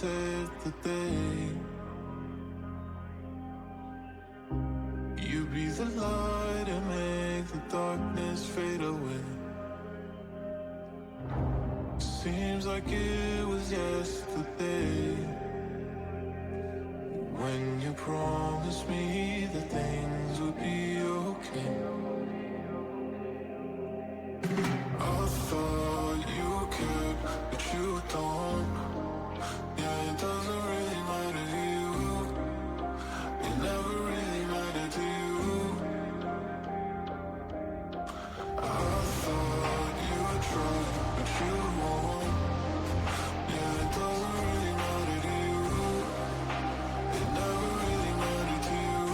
save the day. You be the light and make the darkness fade away. Seems like it was yesterday when you promised me that things would be okay. I thought you cared, but you don't. Yeah, it doesn't really matter to you. It never really mattered to you. I thought you would try, but you won't. Yeah, it doesn't really matter to you. It never really mattered to you.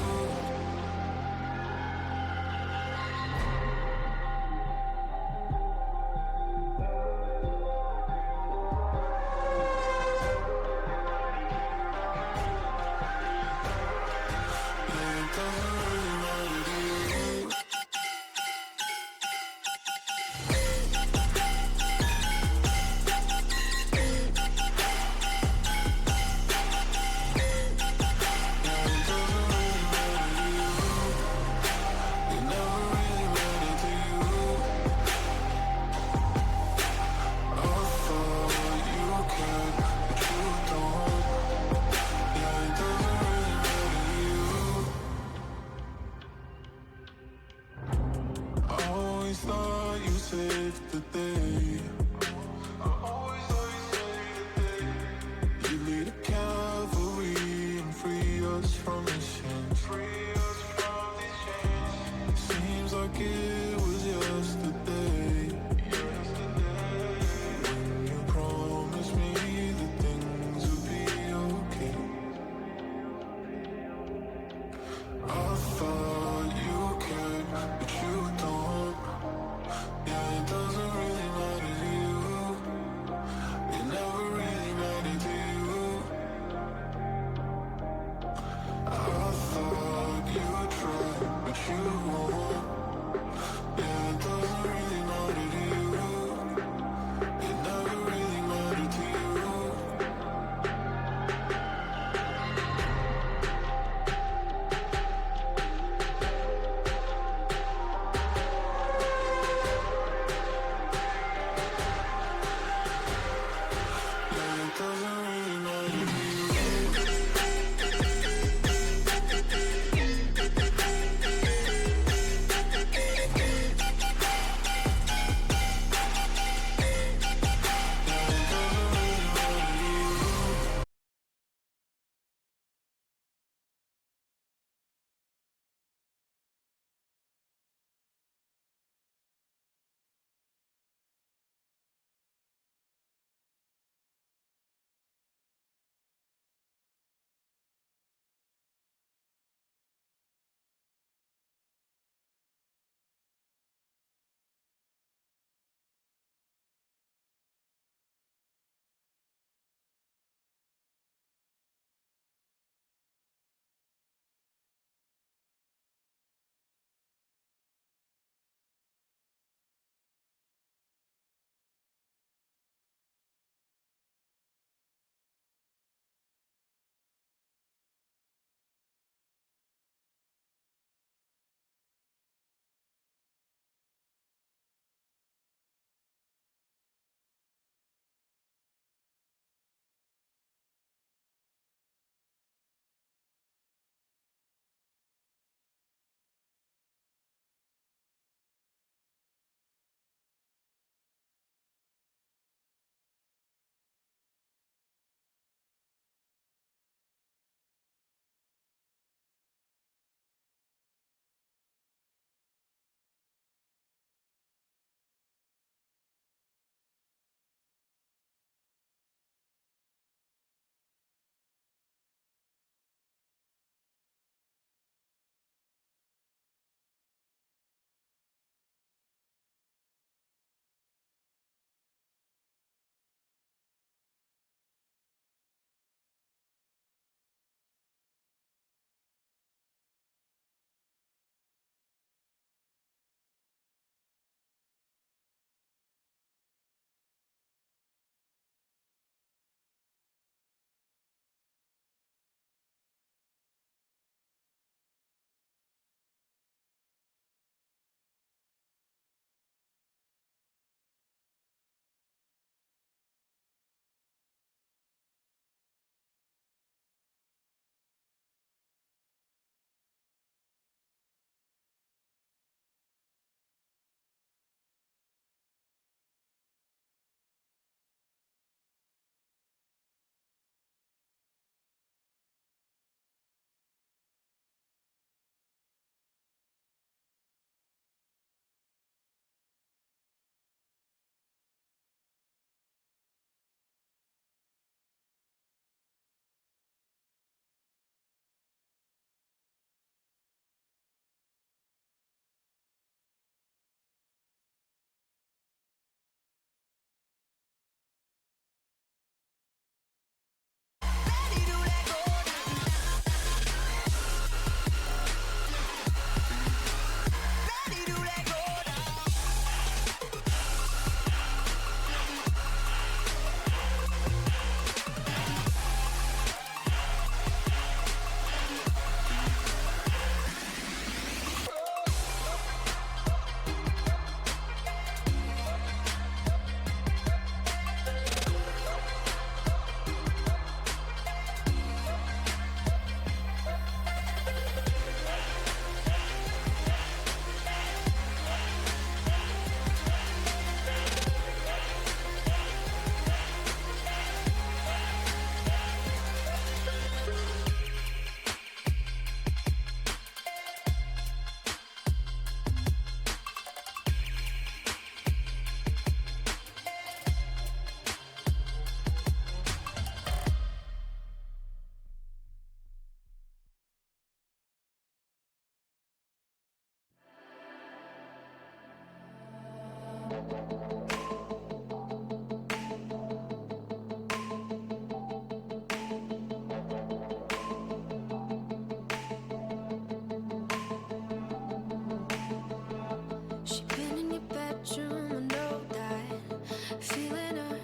She been in your bedroom, I know that. Feeling her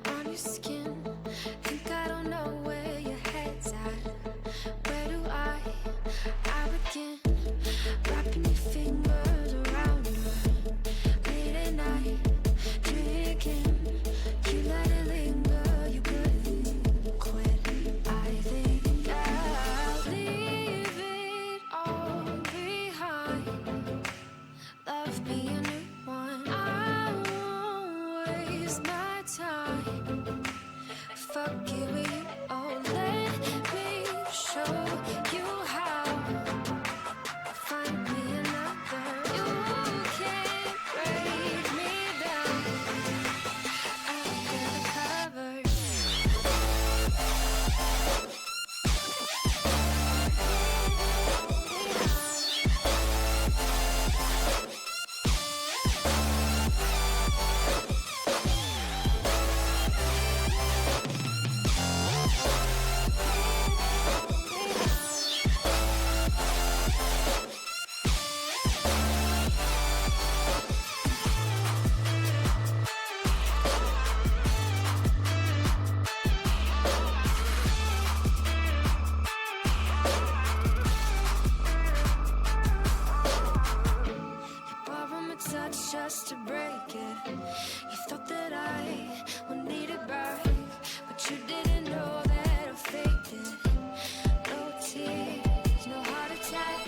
on your skin. Think I don't know where your head's at. Where do I begin? Wrapping your fingers around her. Late at night, drinking. You let it linger, you couldn't quit. I think I'll leave it all behind. Love me a new one. I won't waste my time. Fuck it with you. Oh, let me show you how. Find me another. You can't break me down. I've got it covered. Borrow my touch just to break it. You thought that I would need it back, but you didn't know that I faked it. No tears, no heart attack.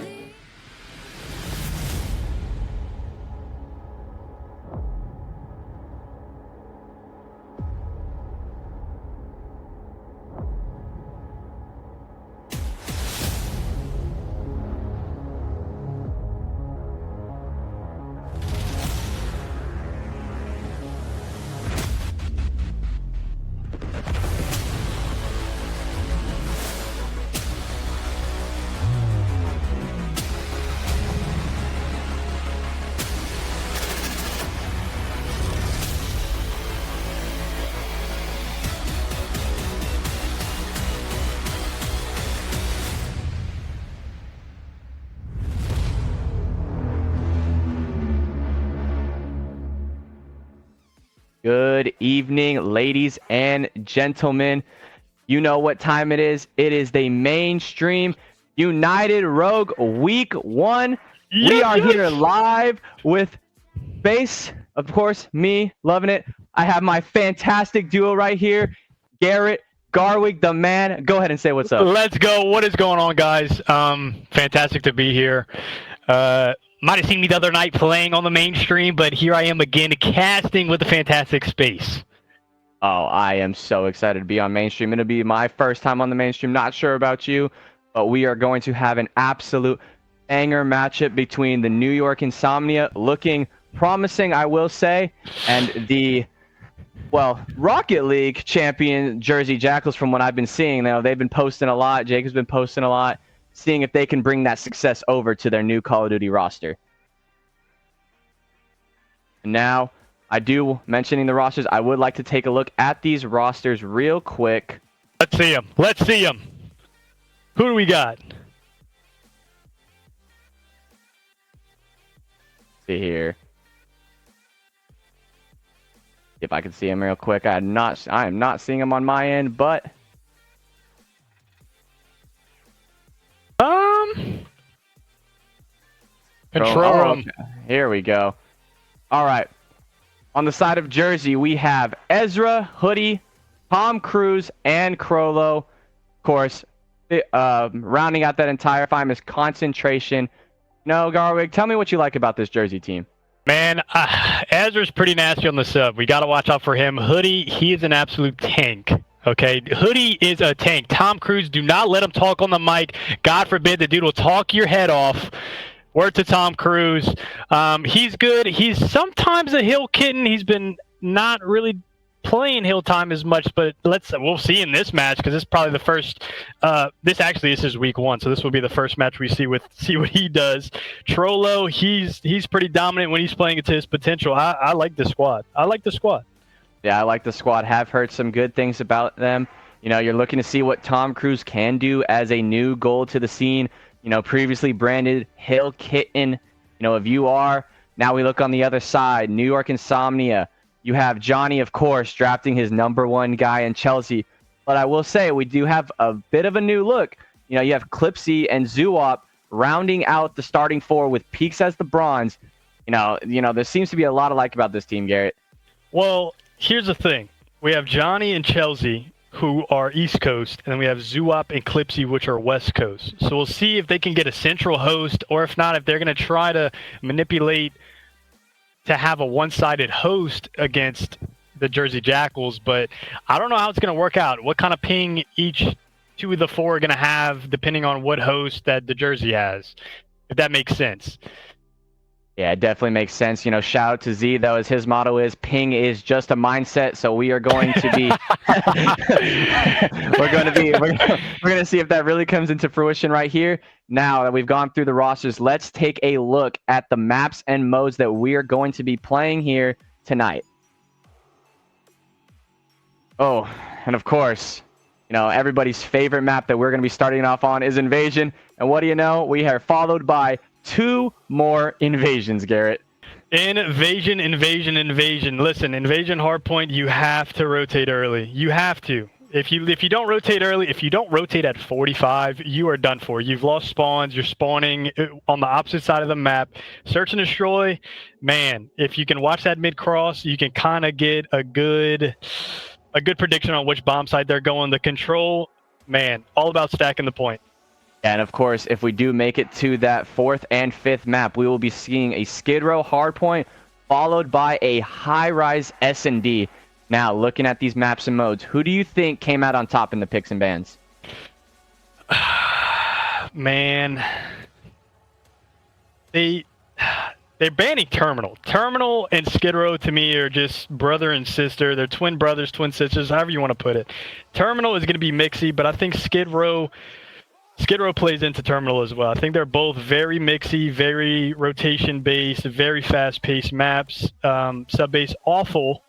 Good evening, ladies and gentlemen. You know what time it is. It is the mainstream United Rogue Week 1. We are here live with Base, of course, me, loving it. I have my fantastic duo right here, Garrett, Garwig, the man. Go ahead and say what's up. Let's go. What is going on, guys? Fantastic to be here. Might have seen me the other night playing on the mainstream, but here I am again casting with the fantastic space. Oh, I am so excited to be on mainstream. It'll be my first time on the mainstream. Not sure about you, but we are going to have an absolute banger matchup between the New York Insomnia, looking promising, I will say, and the, well, Rocket League champion Jersey Jackals. From what I've been seeing, now they've been posting a lot. Jake has been posting a lot, seeing if they can bring that success over to their new Call of Duty roster. Now, mentioning the rosters, I would like to take a look at these rosters real quick. Let's see them. Let's see them. Who do we got? See here. If I can see him real quick. I am not seeing him on my end, but control room. Okay. Here we go. All right. On the side of Jersey, we have Ezra, Hoodie, Tom Cruise, and Crollo. Of course, rounding out that entire five is Concentration. No, Garwig, tell me what you like about this Jersey team. Man, Ezra's pretty nasty on the sub. We got to watch out for him. Hoodie, he is an absolute tank. Okay, Hoodie is a tank. Tom Cruise, do not let him talk on the mic. God forbid the dude will talk your head off. Word to Tom Cruise. He's good. He's sometimes a hill kitten. He's been not really playing Hill time as much, but we'll see in this match because this is probably the first. This is week 1, so this will be the first match we see what he does. Trollo, he's pretty dominant when he's playing to his potential. I like the squad. Yeah, I like the squad. Have heard some good things about them. You know, you're looking to see what Tom Cruise can do as a new gold to the scene. You know, previously branded Hill Kitten. You know, if you are, now we look on the other side. New York Insomnia. You have Johnny, of course, drafting his #1 guy in Chelsea. But I will say, we do have a bit of a new look. You know, you have Clipsy and Zoop rounding out the starting 4 with Peaks as the bronze. You know, there seems to be a lot to like about this team, Garrett. Well, here's the thing. We have Johnny and Chelsea, who are East Coast, and then we have Zoop and Clipsy, which are West Coast. So we'll see if they can get a central host, or if not, if they're going to try to manipulate to have a one-sided host against the Jersey Jackals. But I don't know how it's going to work out. What kind of ping each 2 of the 4 are going to have, depending on what host that the Jersey has, if that makes sense. Yeah, it definitely makes sense. You know, shout out to Z, though, as his motto is, ping is just a mindset. So we are going to be, we're going to see if that really comes into fruition right here. Now that we've gone through the rosters, let's take a look at the maps and modes that we are going to be playing here tonight. Oh, and of course, you know, everybody's favorite map that we're going to be starting off on is Invasion. And what do you know? We are followed by 2 more invasions, Garrett. Invasion. Listen, Invasion hardpoint, you have to rotate early. You have to. If you don't rotate early, if you don't rotate at 45, you are done for. You've lost spawns. You're spawning on the opposite side of the map. Search and destroy, man. If you can watch that mid cross, you can kind of get a good prediction on which bomb site they're going. The control, man, all about stacking the point. And of course, if we do make it to that 4th and 5th map, we will be seeing a Skid Row hardpoint followed by a high-rise S&D. Now, looking at these maps and modes, who do you think came out on top in the picks and bans? Man, they're banning Terminal. Terminal and Skid Row to me are just brother and sister. They're twin brothers, twin sisters, however you want to put it. Terminal is going to be mixy, but I think Skid Row plays into Terminal as well. I think they're both very mixy, very rotation-based, very fast-paced maps. Sub-base, awful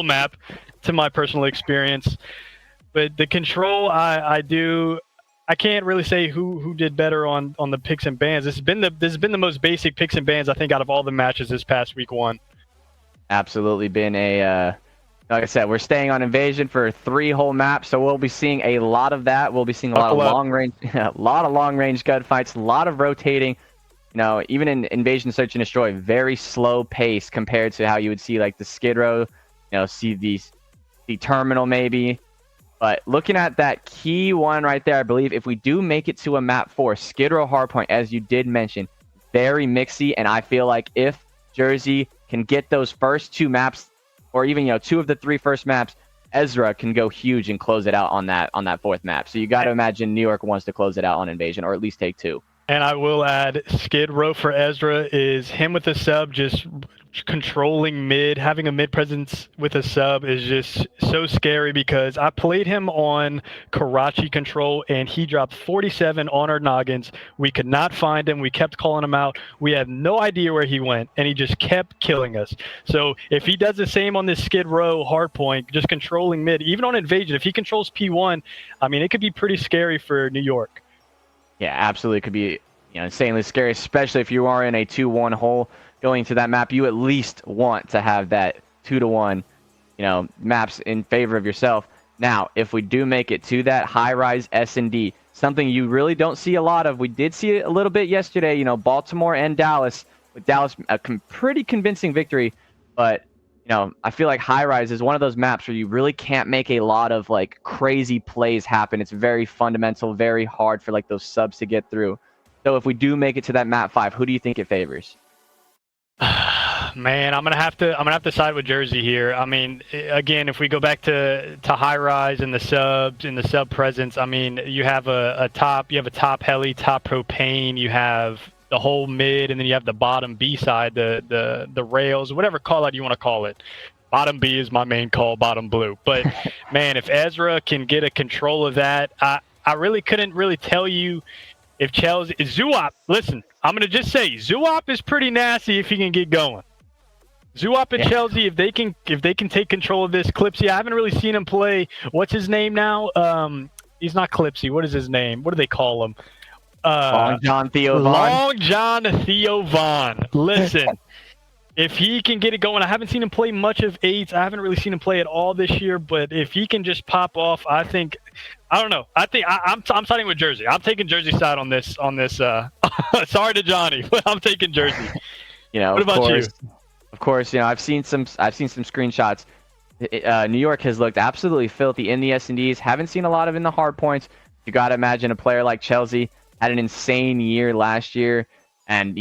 map to my personal experience. But the control, I can't really say who did better on the picks and bans. This has been the most basic picks and bans, I think, out of all the matches this past week 1. Absolutely been a... like I said, we're staying on Invasion for 3 whole maps, so we'll be seeing a lot of that. We'll be seeing a lot of long-range gunfights, a lot of rotating. You know, even in Invasion Search and Destroy, very slow pace compared to how you would see like the Skid Row, you know, see the Terminal maybe. But looking at that key one right there, I believe if we do make it to a map 4, Skid Row hardpoint, as you did mention, very mixy, and I feel like if Jersey can get those first 2 maps, or even, you know, 2 of the 3 first maps, Ezra can go huge and close it out on that 4th map. So you got to imagine New York wants to close it out on Invasion, or at least take 2. And I will add, Skid Row for Ezra is him with a sub, just controlling mid. Having a mid presence with a sub is just so scary because I played him on Karachi control and he dropped 47 on our noggins. We could not find him. We kept calling him out. We had no idea where he went and he just kept killing us. So if he does the same on this Skid Row hardpoint, just controlling mid, even on Invasion, if he controls P1, I mean, it could be pretty scary for New York. Yeah, absolutely. It could be, you know, insanely scary, especially if you are in a 2-1 hole going to that map. You at least want to have that 2-1, you know, maps in favor of yourself. Now, if we do make it to that high-rise S&D, something you really don't see a lot of. We did see it a little bit yesterday, you know, Baltimore and Dallas. With Dallas, a pretty convincing victory. But, you know, I feel like high-rise is one of those maps where you really can't make a lot of, like, crazy plays happen. It's very fundamental, very hard for, like, those subs to get through. So if we do make it to that map 5, who do you think it favors? Man, I'm gonna have to side with Jersey here. I mean, again, if we go back to high rise and the subs and the sub presence, I mean, you have a top heli, top propane, you have the whole mid, and then you have the bottom B side, the rails, whatever call out you want to call it. Bottom B is my main call, bottom blue. But man, if Ezra can get a control of that, I really couldn't really tell you if Chelsea Zuop. Listen, I'm gonna just say Zuop is pretty nasty if he can get going. Zuop and Chelsea, if they can take control of this. Clipsy, I haven't really seen him play. What's his name now? He's not Clipsy. What is his name? What do they call him? Long John Theo Vaughn. Long John Theo Vaughn. Listen, if he can get it going, I haven't seen him play much of 8s. I haven't really seen him play at all this year. But if he can just pop off, I think. I don't know. I think I'm siding with Jersey. I'm taking Jersey side on this. Sorry to Johnny, but I'm taking Jersey. What about you? Of course, I've seen some screenshots. New York has looked absolutely filthy in the S&Ds. Haven't seen a lot of in the hard points. You got to imagine a player like Chelsea had an insane year last year, and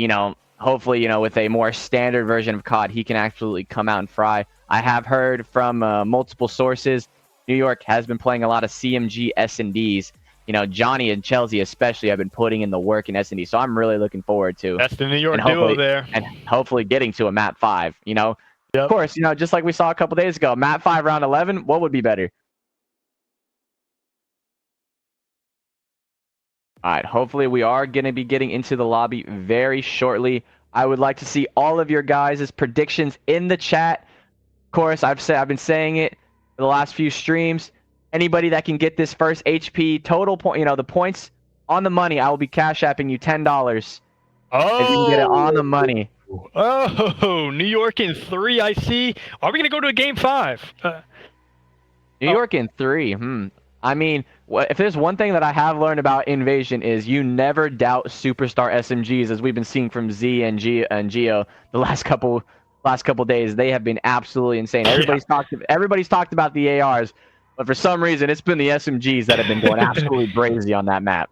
hopefully, with a more standard version of COD, he can absolutely come out and fry. I have heard from multiple sources, New York has been playing a lot of CMG S&Ds. Johnny and Chelsea especially have been putting in the work in S&D, so I'm really looking forward to. That's the New York duo there. And hopefully getting to a map 5, Yep. Of course, just like we saw a couple days ago, map 5 round 11, what would be better? All right, hopefully we are going to be getting into the lobby very shortly. I would like to see all of your guys' predictions in the chat. Of course, I've been saying it for the last few streams. Anybody that can get this first HP total point, the points on the money, I will be cash apping you $10. Oh, if you can get it on the money. Oh, New York in 3, I see. Are we going to go to a game 5? New York in 3. I mean, if there's one thing that I have learned about Invasion is you never doubt superstar SMGs, as we've been seeing from Z and Geo the last couple days. They have been absolutely insane. Everybody's talked about the ARs. But for some reason, it's been the SMGs that have been going absolutely crazy on that map.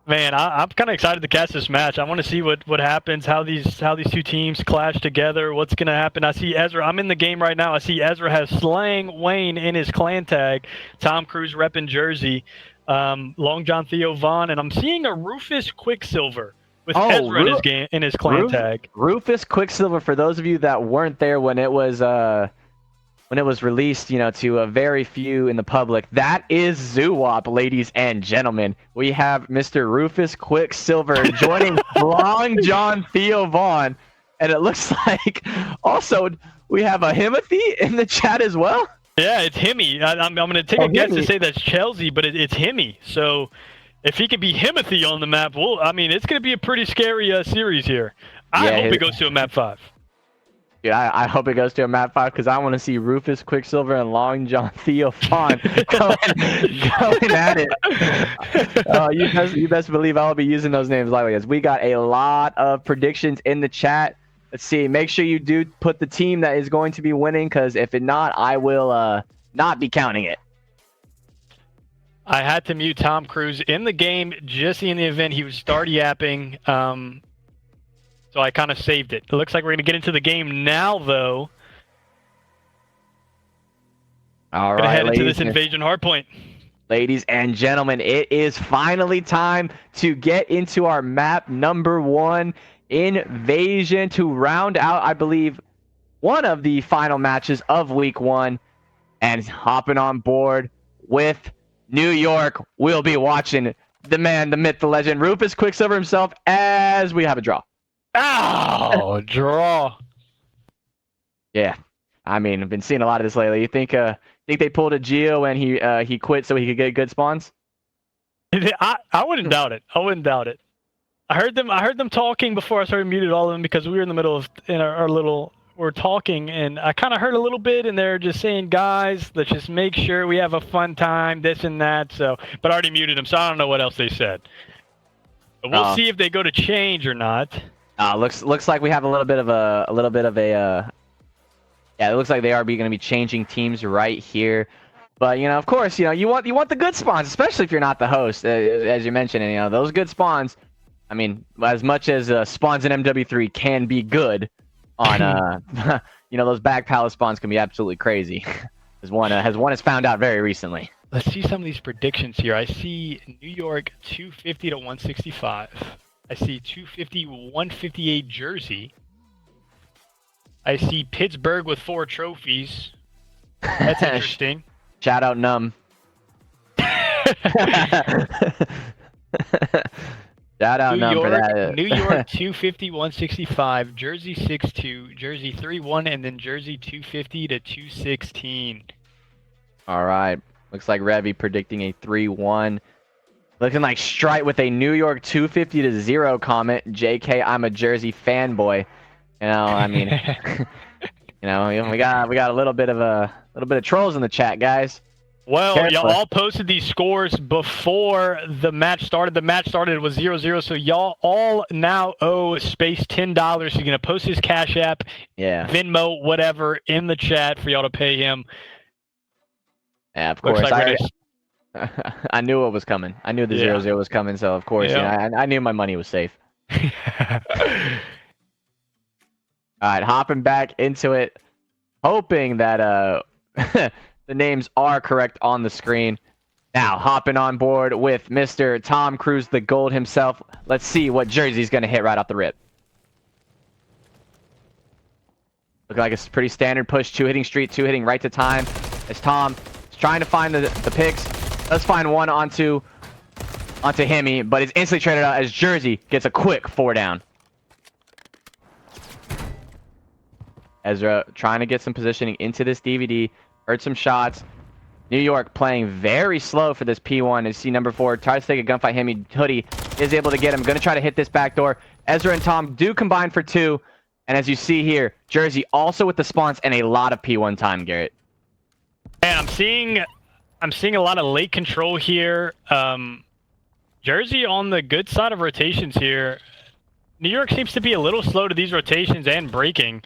Man, I'm kind of excited to catch this match. I want to see what happens, how these two teams clash together, what's going to happen. I see Ezra. I'm in the game right now. I see Ezra has Slang Wayne in his clan tag, Tom Cruise repping Jersey, Long John Theo Vaughn, and I'm seeing a Rufus Quicksilver with Ezra in his clan tag. Rufus Quicksilver, for those of you that weren't there when it was released, to a very few in the public, that is Zoowop, ladies and gentlemen. We have Mr. Rufus Quicksilver joining Long John Theo Vaughn, and it looks like also we have a Himothy in the chat as well. Yeah, it's Himmy. I'm going to take a guess to say that's Chelsea, but it's Himmy. So if he can be Himothy on the map, it's going to be a pretty scary series here. I hope it goes to a map 5. Yeah, I hope it goes to a map 5 because I want to see Rufus Quicksilver and Long John Theo Vaughn going at it. You best believe I'll be using those names lightly, as we got a lot of predictions in the chat. Let's see. Make sure you do put the team that is going to be winning, because if it not, I will not be counting it. I had to mute Tom Cruise in the game, just in the event he would start yapping. So I kind of saved it. It looks like we're going to get into the game now, though. All right, going to head into this Invasion hardpoint. Ladies and gentlemen, it is finally time to get into our map number 1, Invasion, to round out, I believe, one of the final matches of Week 1. And hopping on board with New York, we'll be watching the man, the myth, the legend, Rufus Quicksilver himself, as we have a draw. Oh, draw. Yeah, I mean, I've been seeing a lot of this lately. You think they pulled a Geo and he quit so he could get good spawns? I wouldn't doubt it. I heard them talking before I started muted all of them, because we were in the middle of we're talking, and I kind of heard a little bit, and they're just saying, guys, let's just make sure we have a fun time, this and that. So, but I already muted them, so I don't know what else they said. But we'll see if they go to change or not. Looks like we have a little bit of a yeah, it looks like they are going to be changing teams right here. But of course, you want the good spawns, especially if you're not the host, as you mentioned. And those good spawns, I mean, as much as spawns in MW3 can be good on those back palace spawns can be absolutely crazy. as one has found out very recently. Let's see some of these predictions here. I see New York 250 to 165. I see 250, 158 Jersey. I see Pittsburgh with 4 trophies. That's interesting. Shout out Numb. Shout out Numb for that. New York 250, 165, Jersey 6-2, Jersey 3-1, and then Jersey 250 to 216. All right. Looks like Revy predicting a 3-1. Looking like Strite with a New York 250 to 0 comment. JK, I'm a Jersey fanboy. You know, I mean, you know, we got a little bit of trolls in the chat, guys. Well, y'all all posted these scores before the match started. The match started, it was 0-0, so y'all all now owe Space $10. So you're going to post his Cash App, Venmo, whatever, in the chat for y'all to pay him. Yeah, of course. I knew it was coming. I knew the 0-0 was coming, so of course, I knew my money was safe. All right, hopping back into it, hoping that the names are correct on the screen. Now, hopping on board with Mr. Tom Cruise, the Gold himself. Let's see what jersey's going to hit right off the rip. Look like it's pretty standard push, 2-hitting street, 2-hitting right to time. As Tom is trying to find the picks. Let's find one onto Hemi, but it's instantly traded out as Jersey gets a quick 4 down. Ezra trying to get some positioning into this DVD. Heard some shots. New York playing very slow for this P1. As see number 4 tries to take a gunfight. Hemi Hoodie is able to get him. Going to try to hit this back door. Ezra and Tom do combine for 2. And as you see here, Jersey also with the spawns and a lot of P1 time, Garrett. And I'm seeing a lot of late control here. Jersey on the good side of rotations here. New York seems to be a little slow to these rotations and breaking.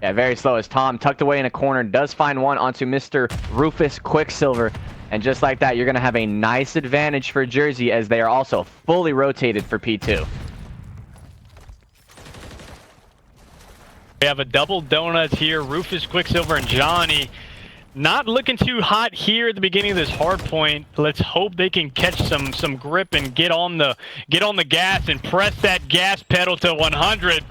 Yeah, very slow as Tom, tucked away in a corner, does find one onto Mr. Rufus Quicksilver. And just like that, you're going to have a nice advantage for Jersey as they are also fully rotated for P2. We have a double donuts here. Rufus Quicksilver and Johnny not looking too hot here at the beginning of this hard point. Let's hope they can catch some grip and get on the gas and press that gas pedal to 100.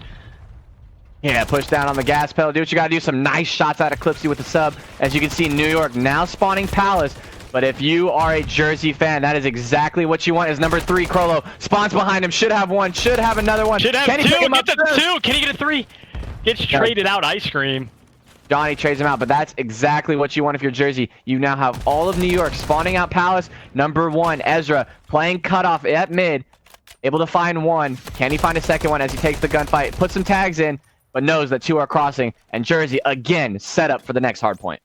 Yeah, push down on the gas pedal. Do what you got to do. Some nice shots out of Clipsy with the sub. As you can see, New York now spawning Palace. But if you are a Jersey fan, that is exactly what you want. Is number 3, Crollo. Spawns behind him. Should have one. Should have another one. Should have Can 2. Get the 2. Can he get a 3? Gets traded out ice cream. Johnny trades him out, but that's exactly what you want if you're Jersey. You now have all of New York spawning out Palace. Number 1, Ezra, playing cutoff at mid. Able to find one. Can he find a second one as he takes the gunfight? Puts some tags in, but knows that 2 are crossing. And Jersey, again, set up for the next hard point.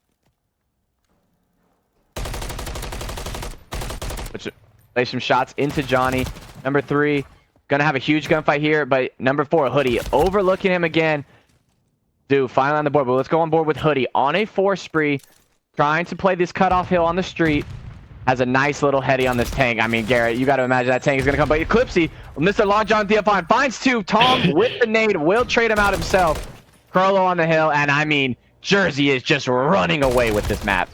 Play some shots into Johnny. Number 3, gonna have a huge gunfight here, but number 4, Hoodie, overlooking him again. Dude, finally on the board, but let's go on board with Hoodie on a 4 spree, trying to play this cutoff hill on the street. Has a nice little heady on this tank. I mean, Garrett, you got to imagine that tank is going to come. But Eclipsey, Mr. Long John Theophon finds 2. Tom with the nade will trade him out himself. Crollo on the hill, and I mean, Jersey is just running away with this map.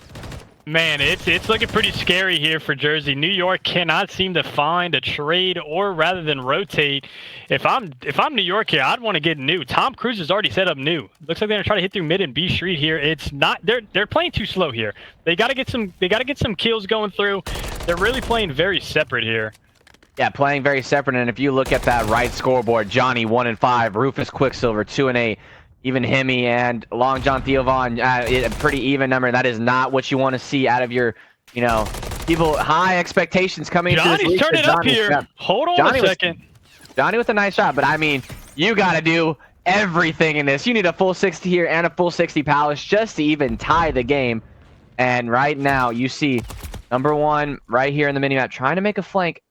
Man, it's looking pretty scary here for Jersey. New York cannot seem to find a trade, or rather than rotate. If I'm New York here, I'd want to get new. Tom Cruise has already set up new. Looks like they're gonna try to hit through mid and B Street here. It's not. They're playing too slow here. They gotta get some kills going through. They're really playing very separate here. Yeah, playing very separate. And if you look at that right scoreboard, Johnny 1 and 5, Rufus Quicksilver 2 and 8. Even Hemi and Long John Theophon, a pretty even number. That is not what you want to see out of your, people. High expectations coming into this league. Johnny's turning up here. Hold on a second. Johnny with a nice shot, but I mean, you got to do everything in this. You need a full 60 here and a full 60 Palace just to even tie the game. And right now, you see number 1 right here in the minimap trying to make a flank.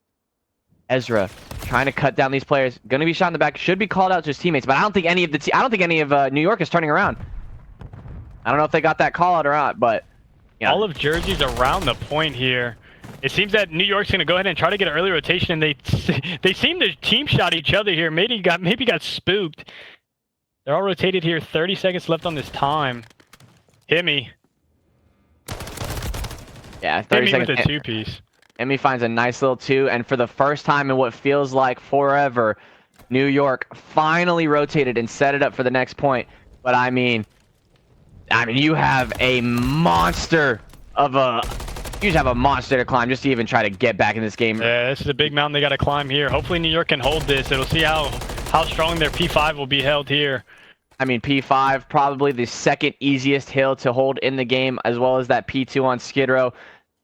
Ezra trying to cut down these players. Going to be shot in the back. Should be called out to his teammates, but I don't think any of New York is turning around. I don't know if they got that call out or not, but all of Jersey's around the point here. It seems that New York's going to go ahead and try to get an early rotation, and they seem to team shot each other here. Maybe got spooked. They're all rotated here. 30 seconds left on this time. Hemi. Yeah, 30 seconds. With a 2-piece. Emmy finds a nice little 2, and for the first time in what feels like forever, New York finally rotated and set it up for the next point. But I mean, you have a monster of a... You just have a monster to climb just to even try to get back in this game. Yeah, this is a big mountain they got to climb here. Hopefully New York can hold this. It'll see how strong their P5 will be held here. I mean, P5, probably the second easiest hill to hold in the game, as well as that P2 on Skid Row.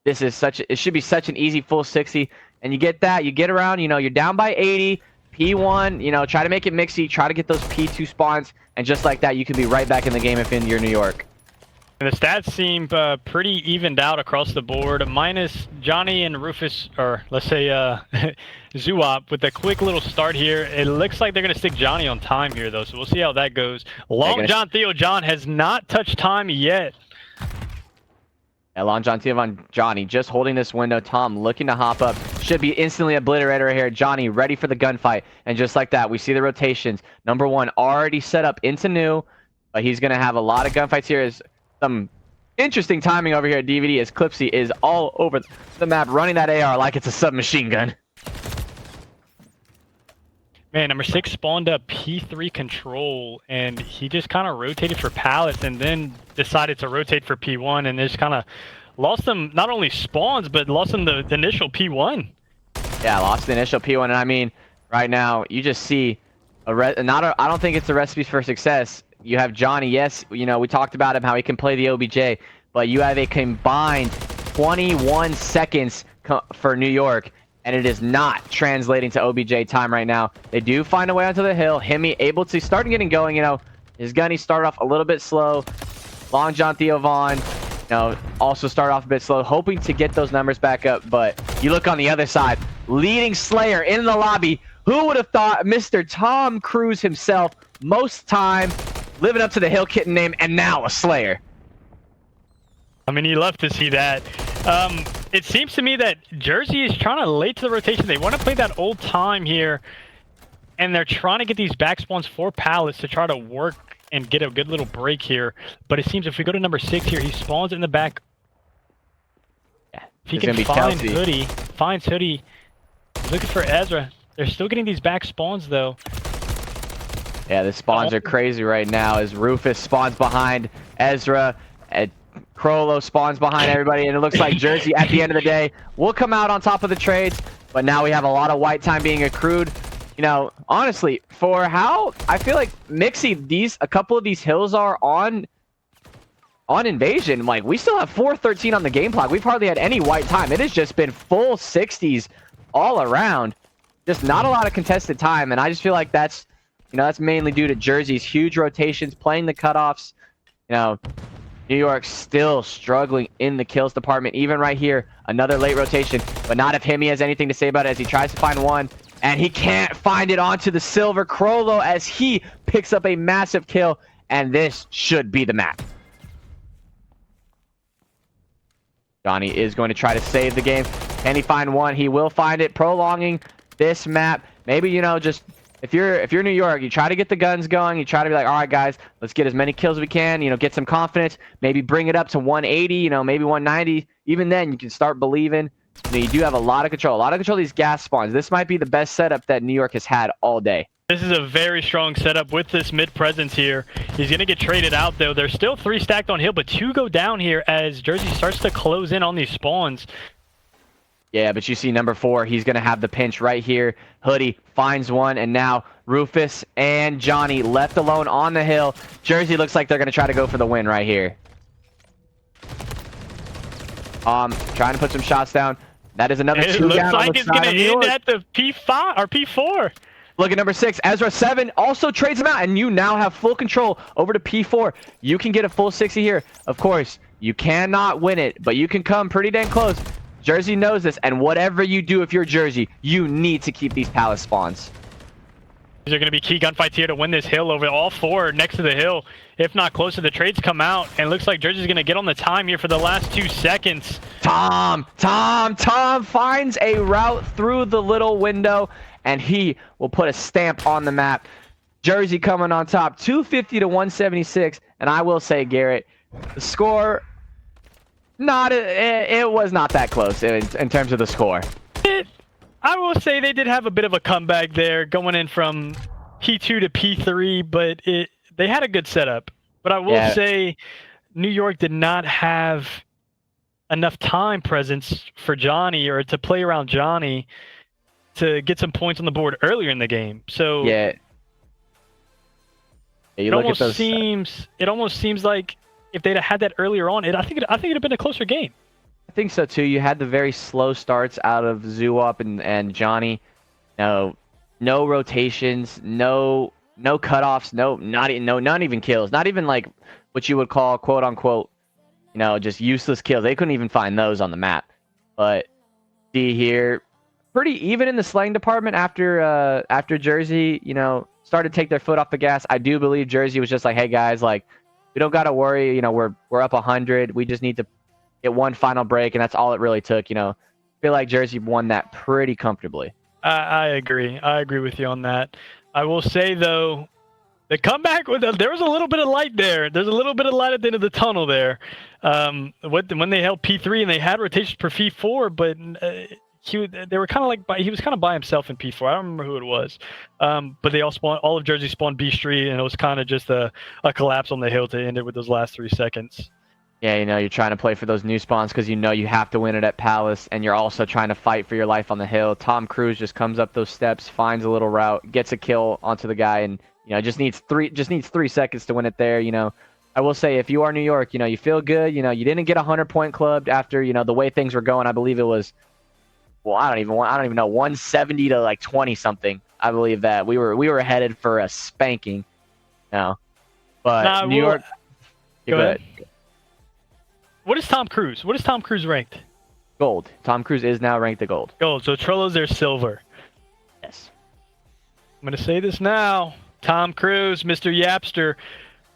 This is it should be such an easy full 60. And you get that, you get around, you're down by 80, P1, try to make it mixy, try to get those P2 spawns, and just like that, you can be right back in the game if you're New York. And the stats seem pretty evened out across the board, minus Johnny and Rufus, or let's say Zuop, with a quick little start here. It looks like they're going to stick Johnny on time here, though, so we'll see how that goes. Long John Theo John has not touched time yet. Yeah, Long John Theo Von Johnny just holding this window. Tom looking to hop up. Should be instantly obliterated right here. Johnny ready for the gunfight. And just like that, we see the rotations. Number one already set up into new, but he's going to have a lot of gunfights here. Is some interesting timing over here at DVD as Clipsy is all over the map running that AR like it's a submachine gun. Man, number 6 spawned up P3 control, and he just kind of rotated for pallets and then decided to rotate for P1 and just kind of lost them not only spawns, but lost them the initial P1. Yeah, lost the initial P1, and I mean, right now, you just see I don't think it's a recipe for success. You have Johnny, yes, we talked about him, how he can play the OBJ, but you have a combined 21 seconds for New York, and it is not translating to OBJ time right now. They do find a way onto the hill. Himmy able to start getting going, his gunny started off a little bit slow. Long John Theo Von, also started off a bit slow, hoping to get those numbers back up, but you look on the other side, leading Slayer in the lobby. Who would have thought Mr. Tom Cruise himself, most time, living up to the Hill Kitten name, and now a Slayer. I mean, you love to see that. It seems to me that Jersey is trying to late to the rotation. They want to play that old time here, and they're trying to get these back spawns for pallets to try to work and get a good little break here. But it seems if we go to number 6 here, he spawns in the back. Yeah, if he can find Hoodie, finds Hoodie, looking for Ezra. They're still getting these back spawns, though. Yeah, the spawns are crazy right now as Rufus spawns behind Ezra, and Crollo spawns behind everybody, and it looks like Jersey, at the end of the day, will come out on top of the trades, but now we have a lot of white time being accrued. Honestly, for how I feel like Mixy, a couple of these hills are on Invasion, like, we still have 4:13 on the game clock. We've hardly had any white time. It has just been full 60s all around. Just not a lot of contested time, and I just feel like that's mainly due to Jersey's huge rotations, playing the cutoffs. New York still struggling in the kills department. Even right here, another late rotation, but not if Himmy has anything to say about it as he tries to find one, and he can't find it onto the silver. Crollo as he picks up a massive kill, and this should be the map. Johnny is going to try to save the game. Can he find one? He will find it, prolonging this map. Maybe, just if you're New York, you try to get the guns going. You try to be like, all right, guys, let's get as many kills as we can. Get some confidence. Maybe bring it up to 180. Maybe 190. Even then, you can start believing. You do have a lot of control. A lot of control of these gas spawns. This might be the best setup that New York has had all day. This is a very strong setup with this mid presence here. He's going to get traded out, though. There's still 3 stacked on hill, but 2 go down here as Jersey starts to close in on these spawns. Yeah, but you see number 4, he's going to have the pinch right here. Hoodie finds one, and now Rufus and Johnny left alone on the hill. Jersey looks like they're going to try to go for the win right here. Trying to put some shots down. That is another 2 down. It looks like it's going to end at the P5 or P4. Look at number 6, Ezra 7 also trades him out, and you now have full control over to P4. You can get a full 60 here. Of course, you cannot win it, but you can come pretty dang close. Jersey knows this, and whatever you do if you're Jersey, you need to keep these palace spawns. These are going to be key gunfights here to win this hill over all 4 next to the hill. If not closer, the trades come out, and it looks like Jersey's going to get on the time here for the last 2 seconds. Tom finds a route through the little window, and he will put a stamp on the map. Jersey coming on top, 250 to 176, and I will say, Garrett, the score... it was not that close in terms of the score. I will say they did have a bit of a comeback there, going in from P2 to P3, but they had a good setup. But I will say New York did not have enough time presence for Johnny or to play around Johnny to get some points on the board earlier in the game. So yeah, you it look almost at those. seems like if they'd have had that earlier on, I think it'd have been a closer game. I think so too. You had the very slow starts out of Zoop and Johnny. No rotations, no cutoffs, not even kills, not even like what you would call quote unquote, just useless kills. They couldn't even find those on the map. But see here, pretty even in the slaying department after Jersey, started to take their foot off the gas. I do believe Jersey was just like, hey guys, like we don't gotta worry. We're up 100. We just need to get one final break, and that's all it really took. I feel like Jersey won that pretty comfortably. I agree. I agree with you on that. I will say though, the comeback there was a little bit of light there. There's a little bit of light at the end of the tunnel there. When they held P3 and they had rotations per P4, but he was kind of by himself in P4. I don't remember who it was, but they all of Jersey spawned B Street, and it was kind of just a collapse on the hill to end it with those last 3 seconds. Yeah, you're trying to play for those new spawns because you have to win it at Palace, and you're also trying to fight for your life on the hill. Tom Cruise just comes up those steps, finds a little route, gets a kill onto the guy, and just needs 3 seconds to win it there. I will say if you are New York, you feel good. You didn't get 100-point clubbed after the way things were going. I believe it was, well, I don't even know, 170 to like 20 something. I believe that we were headed for a spanking. But New York. Go ahead. What is Tom Cruise? What is Tom Cruise ranked? Gold. Tom Cruise is now ranked the gold. Gold. So Trollo's their silver. Yes. I'm gonna say this now. Tom Cruise, Mr. Yapster,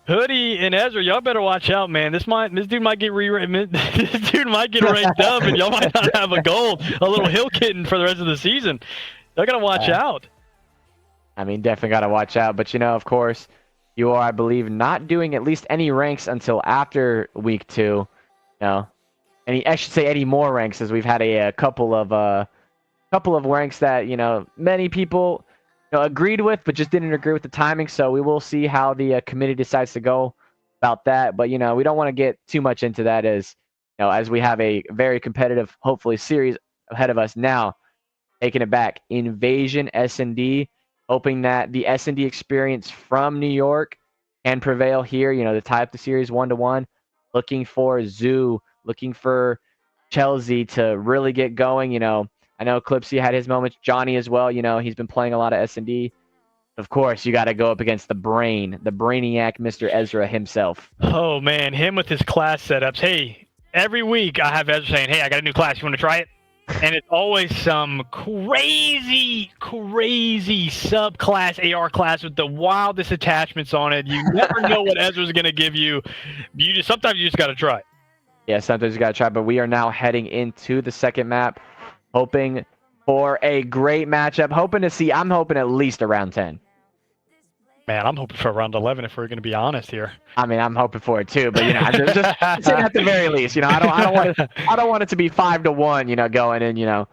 Hoodie, and Ezra, y'all better watch out, man. This dude might get ranked up, and y'all might not have a little hill kitten for the rest of the season. Y'all gotta watch out. I mean, definitely gotta watch out. But of course, you are, I believe, not doing at least any ranks until after week 2. I should say any more ranks, as we've had a couple of ranks that many people agreed with, but just didn't agree with the timing. So we will see how the committee decides to go about that. But we don't want to get too much into that, as we have a very competitive, hopefully, series ahead of us now. Taking it back, Invasion S&D, hoping that the S&D experience from New York can prevail here. To tie up the series 1-1. Looking for Zoo, looking for Chelsea to really get going. I know Clipsy had his moments. Johnny as well. He's been playing a lot of S&D. Of course, you got to go up against the brainiac, Mr. Ezra himself. Oh, man, him with his class setups. Hey, every week I have Ezra saying, hey, I got a new class. You want to try it? And it's always some crazy subclass AR class with the wildest attachments on it. You never know what Ezra's going to give you. Sometimes you just got to try. Yeah, sometimes you got to try. But we are now heading into the second map, hoping for a great matchup. I'm hoping at least around 10. Man, I'm hoping for around 11 if we're going to be honest here. I mean, I'm hoping for it too, but just at the very least, I don't want it to be 5-1, going in,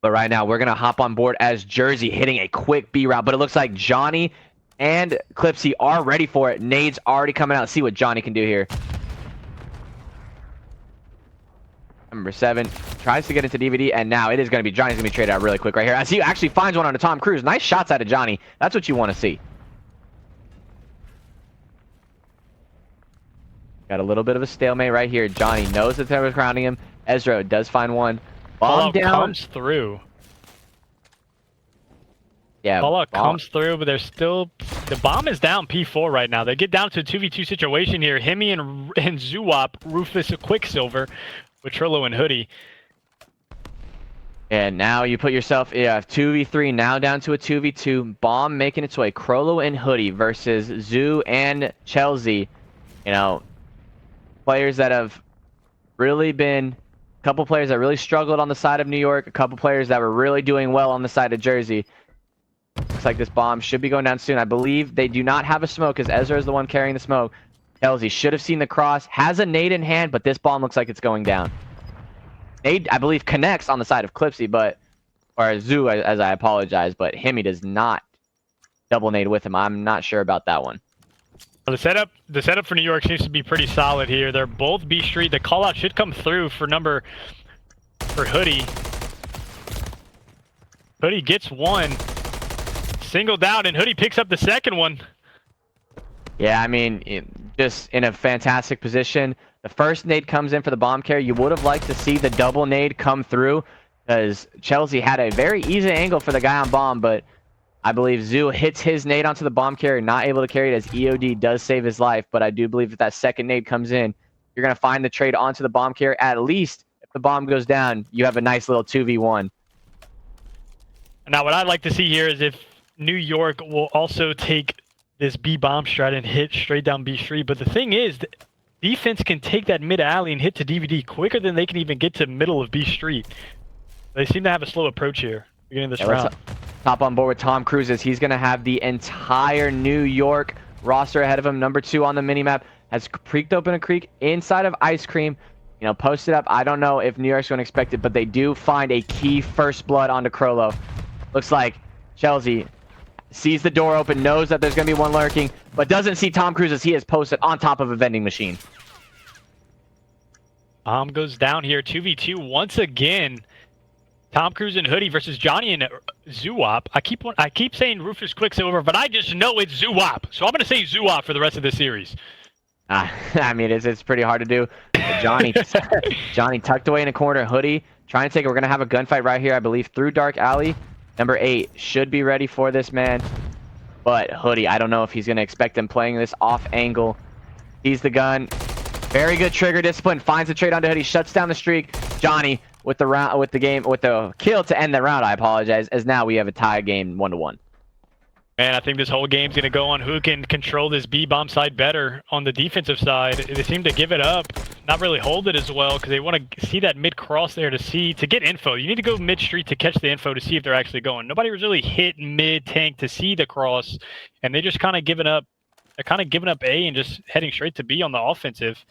But right now, we're gonna hop on board as Jersey hitting a quick B route, but it looks like Johnny and Clipsy are ready for it. Nade's already coming out. Let's see what Johnny can do here. Number 7 tries to get into DVD, and now it is going to be Johnny's going to be traded out really quick right here. As he actually finds one on a Tom Cruise. Nice shots out of Johnny. That's what you want to see. Got a little bit of a stalemate right here. Johnny knows that they're crowning him. Ezra does find one. Bomb down. Comes through. Yeah. Fallout comes through, but there's still... The bomb is down P4 right now. They get down to a 2v2 situation here. Hemi and Zoop, Rufus, Quicksilver, with Trillo and Hoodie. And now you put yourself 2v3, now down to a 2v2. Bomb making its way. Crollo and Hoodie versus Zoo and Chelsea. Players that have really been... A couple players that really struggled on the side of New York. A couple players that were really doing well on the side of Jersey. Looks like this bomb should be going down soon. I believe they do not have a smoke, because Ezra is the one carrying the smoke. Chelsea should have seen the cross. Has a nade in hand, but this bomb looks like it's going down. nade, I believe, connects on the side of Clipsy, but or Zoo, as I apologize, but Hemi does not double nade with him. I'm not sure about that one. Well, the setup for New York seems to be pretty solid here. They're both B Street. The call out should come through for Hoodie. Hoodie gets one. Single down, and Hoodie picks up the second one. Yeah, I mean, just in a fantastic position. The first nade comes in for the bomb carrier. You would have liked to see the double nade come through because Chelsea had a very easy angle for the guy on bomb, but I believe Zoo hits his nade onto the bomb carrier, not able to carry it as EOD does save his life, but I do believe if that second nade comes in, you're going to find the trade onto the bomb carrier. At least if the bomb goes down, you have a nice little 2v1. Now, what I'd like to see here is if New York will also take this B bomb strat and hit straight down B Street. But the thing is, the defense can take that mid alley and hit to DVD quicker than they can even get to middle of B Street. They seem to have a slow approach here beginning of this round. Hop on board with Tom Cruise as he's going to have the entire New York roster ahead of him. Number 2 on the minimap has creaked open a creek inside of Ice Cream. You know, posted up. I don't know if New York's going to expect it, but they do find a key first blood onto Crollo. Looks like Chelsea sees the door open, knows that there's going to be one lurking, but doesn't see Tom Cruise as he is posted on top of a vending machine. Bomb goes down here, 2v2 once again. Tom Cruise and Hoodie versus Johnny and Zoop. I keep saying Rufus Quicksilver, but I just know it's Zoop. So I'm going to say Zoop for the rest of the series. I mean, it's pretty hard to do. Johnny tucked away in a corner. Hoodie trying to take it. We're going to have a gunfight right here, I believe, through Dark Alley. Number 8 should be ready for this, man. But Hoodie, I don't know if he's going to expect him playing this off angle. Sees the gun. Very good trigger discipline. Finds the trade onto Hoodie. Shuts down the streak. Johnny with the kill to end the round. I apologize. As now we have a tie game 1-1. Man, I think this whole game's going to go on who can control this B-bomb side better on the defensive side. They seem to give it up, not really hold it as well, because they want to see that mid-cross there to get info. You need to go mid-street to catch the info to see if they're actually going. Nobody was really hit mid-tank to see the cross, and they just kind of giving up. They're kind of giving up A and just heading straight to B on the offensive.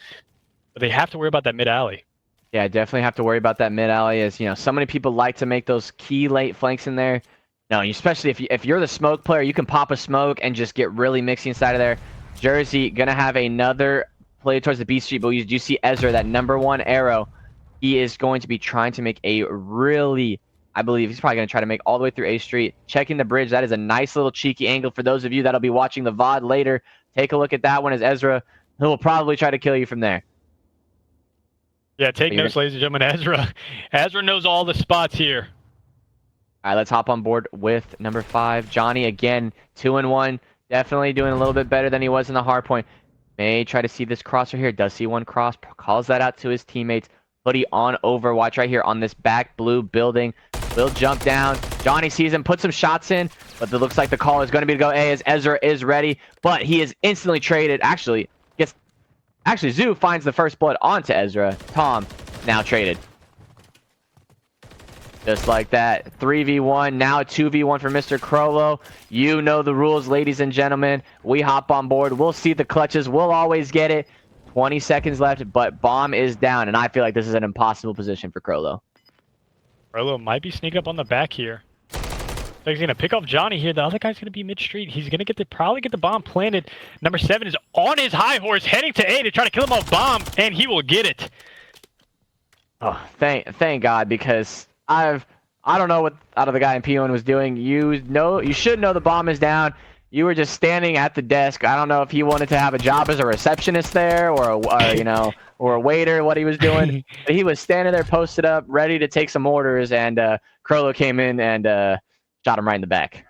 But they have to worry about that mid-alley. Yeah, definitely have to worry about that mid-alley, as, you know, so many people like to make those key late flanks in there. No, especially if you're the smoke player, you can pop a smoke and just get really mixy inside of there. Jersey gonna have another play towards the B Street, but you do see Ezra, that number 1 arrow. He is going to be trying to make a really, I believe he's probably gonna try to make all the way through A Street. Checking the bridge, that is a nice little cheeky angle for those of you that'll be watching the VOD later. Take a look at that one as Ezra, who will probably try to kill you from there. Yeah, take notes, ladies and gentlemen. Ezra knows all the spots here. All right, let's hop on board with number 5. Johnny, again, 2-1. Definitely doing a little bit better than he was in the hard point. May try to see this crosser here. Does see one cross. Calls that out to his teammates. Hoodie on Overwatch right here on this back blue building. Will jump down. Johnny sees him, puts some shots in, but it looks like the call is going to be to go A as Ezra is ready, but he is instantly traded. Actually, Zoo finds the first blood onto Ezra. Tom now traded. Just like that, 3v1, now 2v1 for Mr. Crollo. You know the rules, ladies and gentlemen. We hop on board. We'll see the clutches. We'll always get it. 20 seconds left, but bomb is down, and I feel like this is an impossible position for Crollo. Crollo might be sneaking up on the back here. So he's going to pick off Johnny here. The other guy's going to be mid-street. He's going to probably get the bomb planted. Number 7 is on his high horse, heading to A to try to kill him off bomb, and he will get it. Oh, thank God, because I don't know what out of the guy in P1 was doing. You should know the bomb is down. You were just standing at the desk. I don't know if he wanted to have a job as a receptionist there or a waiter, what he was doing. But he was standing there posted up, ready to take some orders, and Crollo came in and shot him right in the back.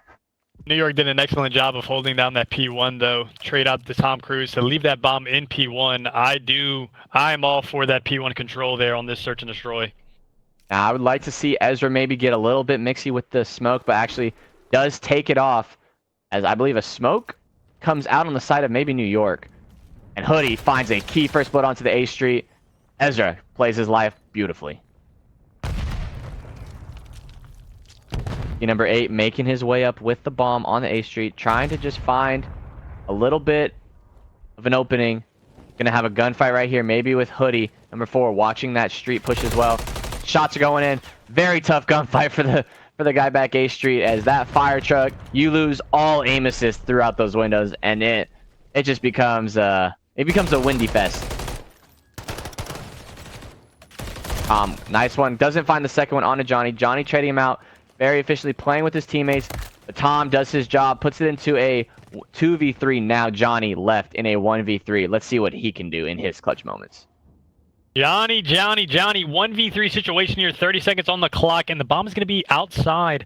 New York did an excellent job of holding down that P1, though. Trade out to Tom Cruise to leave that bomb in P1. I'm all for that P1 control there on this search and destroy. Now, I would like to see Ezra maybe get a little bit mixy with the smoke, but actually does take it off, as I believe a smoke comes out on the side of maybe New York. And Hoodie finds a key first blood onto the A Street. Ezra plays his life beautifully. Number 8 making his way up with the bomb on the A Street, trying to just find a little bit of an opening. Gonna have a gunfight right here, maybe with Hoodie. Number 4 watching that street push as well. Shots are going in. Very tough gunfight for the guy back A Street, as that fire truck, you lose all aim assist throughout those windows, and it just becomes a windy fest. Nice one. Doesn't find the second one onto Johnny. Johnny trading him out, very efficiently playing with his teammates. But Tom does his job, puts it into a 2v3. Now Johnny left in a 1v3. Let's see what he can do in his clutch moments. Johnny, 1v3 situation here, 30 seconds on the clock, and the bomb is going to be outside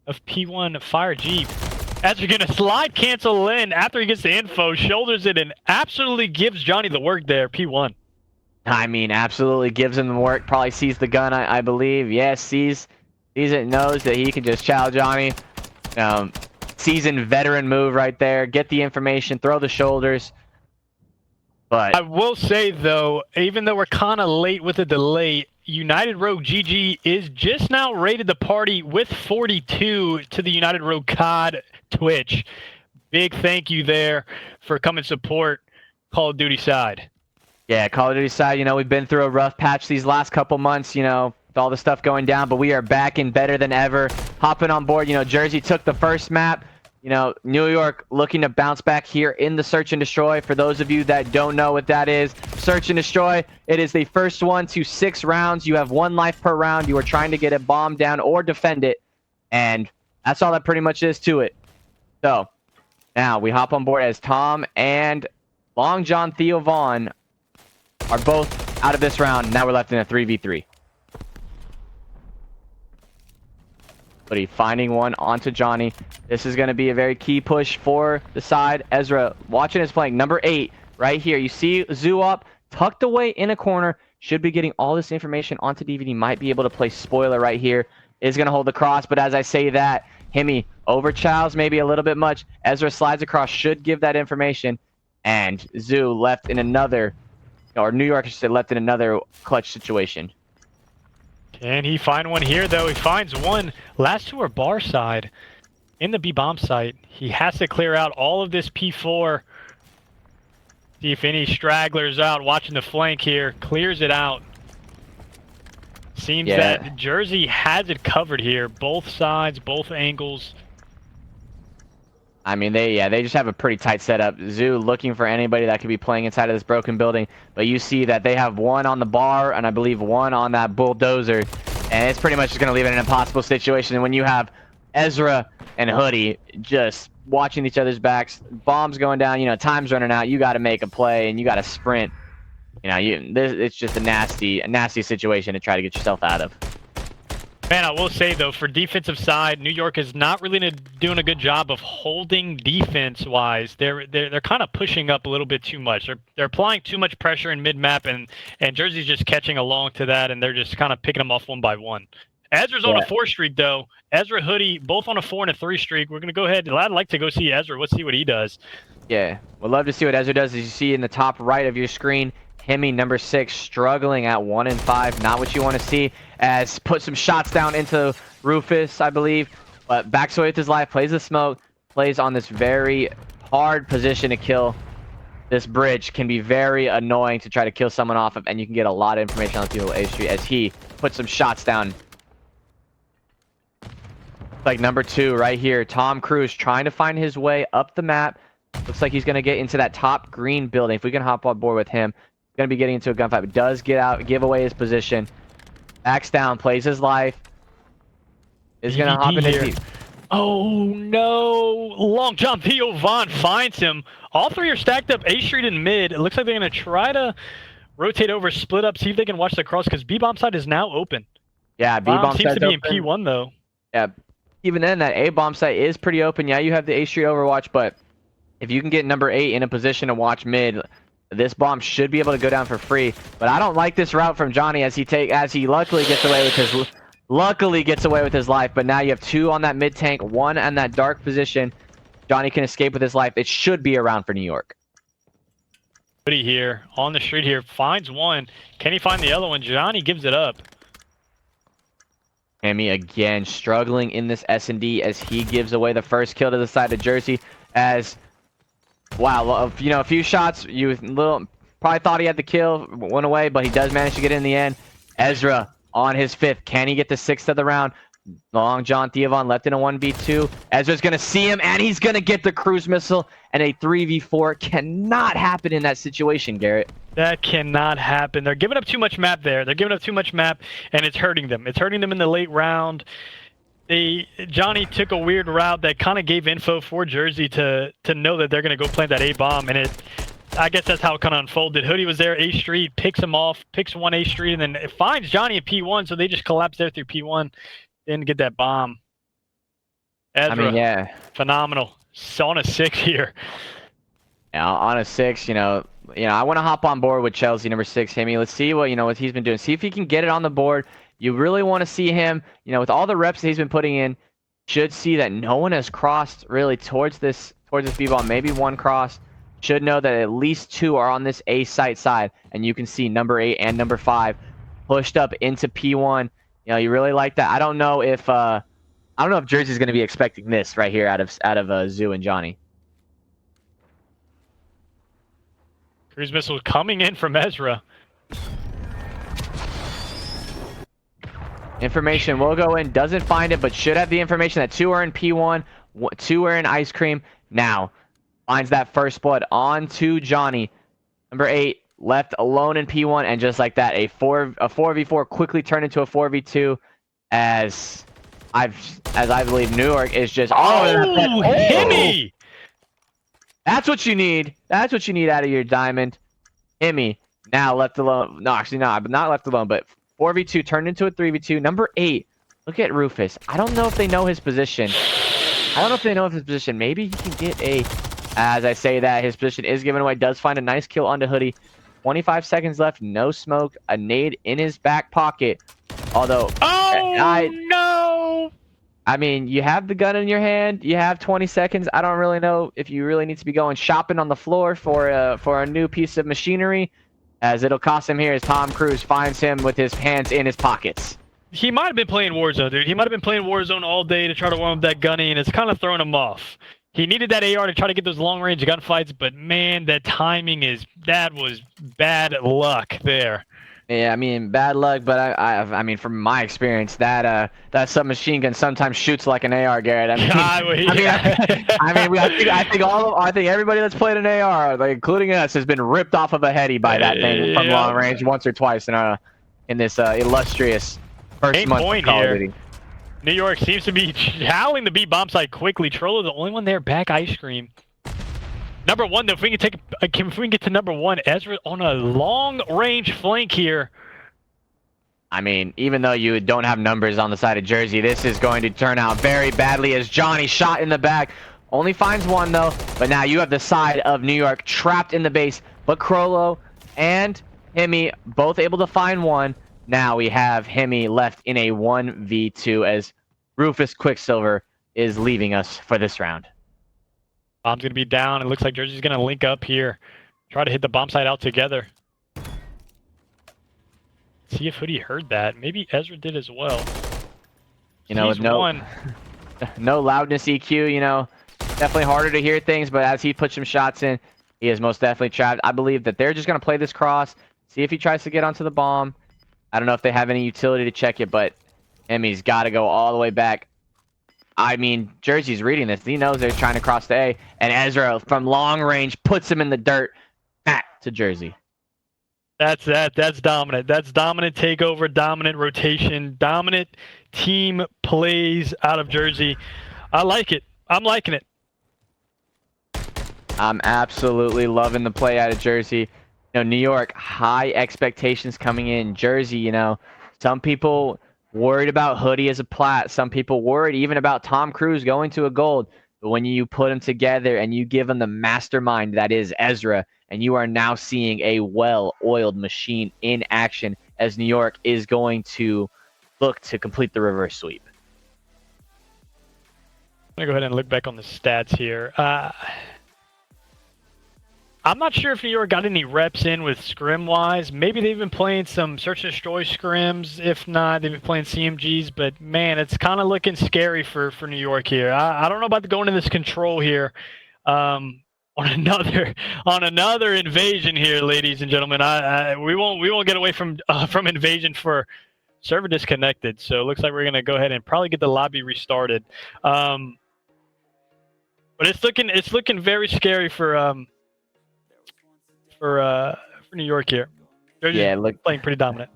of P1 Fire Jeep. As you're going to slide cancel in after he gets the info, shoulders it, and absolutely gives Johnny the work there, P1. I mean, absolutely gives him the work. Probably sees the gun, I believe. Yes, sees it, knows that he can just chow Johnny. Seasoned veteran move right there. Get the information, throw the shoulders. But I will say, though, even though we're kind of late with the delay, United Rogue GG is just now rated the party with 42 to the United Rogue COD Twitch. Big thank you there for coming support Call of Duty side. yeah, Call of Duty side, we've been through a rough patch these last couple months, with all the stuff going down, but we are back and better than ever. Hopping on board, Jersey took the first map. New York looking to bounce back here in the Search and Destroy. For those of you that don't know what that is, Search and Destroy, it is the first 1 to 6 rounds. You have 1 life per round. You are trying to get a bomb down or defend it, and that's all that pretty much is to it. So, now we hop on board as Tom and Long John Theo Vaughn are both out of this round. Now we're left in a 3v3. But he finding one onto Johnny. This is going to be a very key push for the side. Ezra watching his playing number 8 right here. You see Zoo up, tucked away in a corner. Should be getting all this information onto DVD. Might be able to play spoiler right here. Is going to hold the cross, but as I say that, Hemi over chows maybe a little bit much. Ezra slides across, should give that information. And Zoo left in another, or New York should say, left in another clutch situation. Can he find one here, though? He finds one. Last two are bar side in the B-bomb site. He has to clear out all of this P4. See if any stragglers out watching the flank here. Clears it out. Seems that Jersey has it covered here. Both sides, both angles. I mean, they just have a pretty tight setup. Zoo looking for anybody that could be playing inside of this broken building. But you see that they have one on the bar and I believe one on that bulldozer. And it's pretty much just going to leave it in an impossible situation. And when you have Ezra and Hoodie just watching each other's backs, bombs going down, time's running out, you got to make a play and you got to sprint. It's just a nasty situation to try to get yourself out of. Man, I will say, though, for defensive side, New York is not really doing a good job of holding defense-wise. They're kind of pushing up a little bit too much. They're applying too much pressure in mid-map, and Jersey's just catching along to that, and they're just kind of picking them off one by one. Ezra's on a 4 streak, though. Ezra, Hoodie, both on a 4 and a 3 streak. We're going to go ahead. I'd like to go see Ezra. Let's see what he does. Yeah, we'd love to see what Ezra does. As you see in the top right of your screen, Hemi, number 6, struggling at 1 and 5. Not what you want to see, as put some shots down into Rufus, I believe. But backs away with his life, plays the smoke, plays on this very hard position to kill. This bridge can be very annoying to try to kill someone off of, and you can get a lot of information on people A Street as he puts some shots down. Like number 2 right here, Tom Cruise trying to find his way up the map. Looks like he's going to get into that top green building. If we can hop on board with him, he's going to be getting into a gunfight, but does get out, give away his position. Backs down, plays his life. Is going to hop in his... Oh, no. Long John Theo Vaughn finds him. All 3 are stacked up A Street and mid. It looks like they're going to try to rotate over, split up, see if they can watch the cross, because B-bomb side is now open. Yeah, B-bomb seems to be open. in P1, though. Yeah, even then, that A-bomb site is pretty open. Yeah, you have the A Street overwatch, but if you can get number 8 in a position to watch mid, this bomb should be able to go down for free. But I don't like this route from Johnny as he luckily gets away with his life. But now you have 2 on that mid tank, 1 on that dark position. Johnny can escape with his life. It should be around for New York. Hoodie here on the street here finds one. Can he find the other one? Johnny gives it up. Hemi again struggling in this S&D as he gives away the first kill to the side of Jersey. As wow, a few shots, probably thought he had the kill, went away, but he does manage to get it in the end. Ezra on his 5th. Can he get the 6th of the round? Long John Theovon left in a 1v2. Ezra's going to see him, and he's going to get the cruise missile, and a 3v4 cannot happen in that situation, Garrett. That cannot happen. They're giving up too much map there. They're giving up too much map, and it's hurting them. It's hurting them in the late round. Johnny took a weird route that kind of gave info for Jersey to know that they're going to go plant that A bomb, and I guess that's how it kind of unfolded. Hoodie was there, A Street, picks him off, picks one A Street, and then it finds Johnny at P1, so they just collapse there through P1. Didn't get that bomb. Ezra, I mean, yeah. Phenomenal. So on a 6 here. Yeah, on a 6, I want to hop on board with Chelsea, number 6, Himmy. Let's see what he's been doing. See if he can get it on the board. You really want to see him, with all the reps that he's been putting in, should see that no one has crossed really towards this B-bomb. Maybe one cross. Should know that at least 2 are on this A site side, and you can see number 8 and number 5 pushed up into P1. You really like that. I don't know if Jersey's going to be expecting this right here out of Zoo and Johnny. Cruise missile coming in from Ezra. Information will go in, doesn't find it, but should have the information that 2 are in P1, 2 are in Ice Cream. Now, finds that first blood onto Johnny. Number 8, left alone in P1, and just like that, a 4v4 quickly turned into a 4v2 as I believe New York is just... Himmy! That's what you need. That's what you need out of your diamond. Himmy, now left alone. No, actually not, but not left alone, but 4v2 turned into a 3v2. Number 8, look at Rufus. I don't know if they know his position. Maybe he can get as I say that, his position is given away. Does find a nice kill onto Hoodie. 25 seconds left, no smoke, a nade in his back pocket. Although, no! I mean, you have the gun in your hand. You have 20 seconds. I don't really know if you really need to be going shopping on the floor for a new piece of machinery, as it'll cost him here as Tom Cruise finds him with his hands in his pockets. He might have been playing Warzone, dude. He might have been playing Warzone all day to try to warm up that gunny, and it's kind of throwing him off. He needed that AR to try to get those long-range gunfights, but man, that timing that was bad luck there. Yeah, I mean, bad luck, but I mean, from my experience, that submachine gun sometimes shoots like an AR, Garrett. I think everybody that's played an AR, like, including us, has been ripped off of a heady by that thing from long range once or twice in this illustrious first month of Call of Duty. New York seems to be howling the B bomb site quickly. Trollo, the only one there, back Ice Cream. Number 1, though, if we can get to number 1, Ezra on a long-range flank here. I mean, even though you don't have numbers on the side of Jersey, this is going to turn out very badly as Johnny shot in the back. Only finds 1, though, but now you have the side of New York trapped in the base. But Crollo and Himmy both able to find 1. Now we have Himmy left in a 1v2 as Rufus Quicksilver is leaving us for this round. Bomb's going to be down. It looks like Jersey's going to link up here. Try to hit the bomb site out together. See if Hoodie heard that. Maybe Ezra did as well. With no loudness EQ, definitely harder to hear things, but as he puts some shots in, he is most definitely trapped. I believe that they're just going to play this cross, see if he tries to get onto the bomb. I don't know if they have any utility to check it, but Emmy's got to go all the way back. I mean, Jersey's reading this. He knows they're trying to cross the A, and Ezra from long range puts him in the dirt. Back to Jersey. That's dominant. That's dominant takeover, dominant rotation, dominant team plays out of Jersey. I like it. I'm liking it. I'm absolutely loving the play out of Jersey. New York, high expectations coming in. Jersey, some people worried about Hoodie as a plat. Some people worried even about Tom Cruise going to a gold. But when you put them together and you give them the mastermind that is Ezra, and you are now seeing a well-oiled machine in action as New York is going to look to complete the reverse sweep. I'm going to go ahead and look back on the stats here. I'm not sure if New York got any reps in with scrim-wise. Maybe they've been playing some search and destroy scrims. If not, they've been playing CMGs. But, man, it's kind of looking scary for New York here. I don't know about going into this control here on another invasion here, ladies and gentlemen. We won't get away from invasion for server disconnected. So it looks like we're going to go ahead and probably get the lobby restarted. But it's looking very scary for New York here. They're just playing pretty dominant.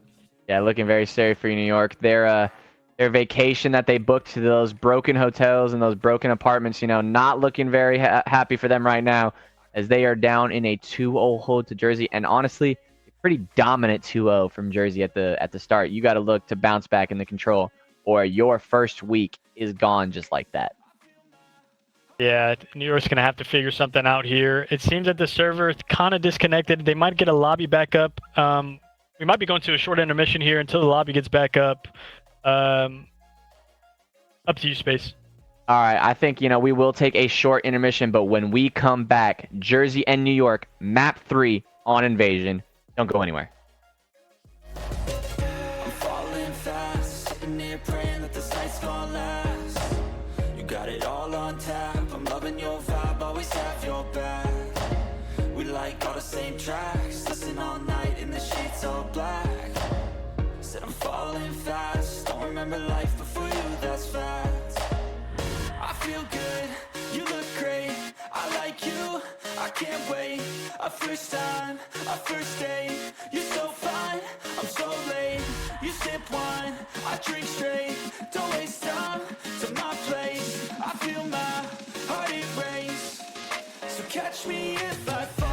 Yeah, looking very scary for New York. Their vacation that they booked to those broken hotels and those broken apartments, not looking very happy for them right now, as they are down in a 2-0 hold to Jersey, and honestly, pretty dominant 2-0 from Jersey at the start. You got to look to bounce back in the control, or your first week is gone just like that. Yeah, New York's going to have to figure something out here. It seems that the server is kind of disconnected. They might get a lobby back up. We might be going to a short intermission here until the lobby gets back up. Up to you, Space. All right, I think, we will take a short intermission, but when we come back, Jersey and New York, map 3 on Invasion. Don't go anywhere. I'm falling fast, sitting here praying that this night's gonna last. You got it all on tap, I'm loving your vibe, always have your back. We like all the same tracks, listen all night in the sheets all black. Said I'm falling fast, don't remember life before you, that's facts. I feel good, you look great, I like you, I can't wait. A first time, a first date, you're so fine, I'm so late. You sip wine, I drink straight, don't waste time to my place. I feel my heart erase, so catch me if I fall.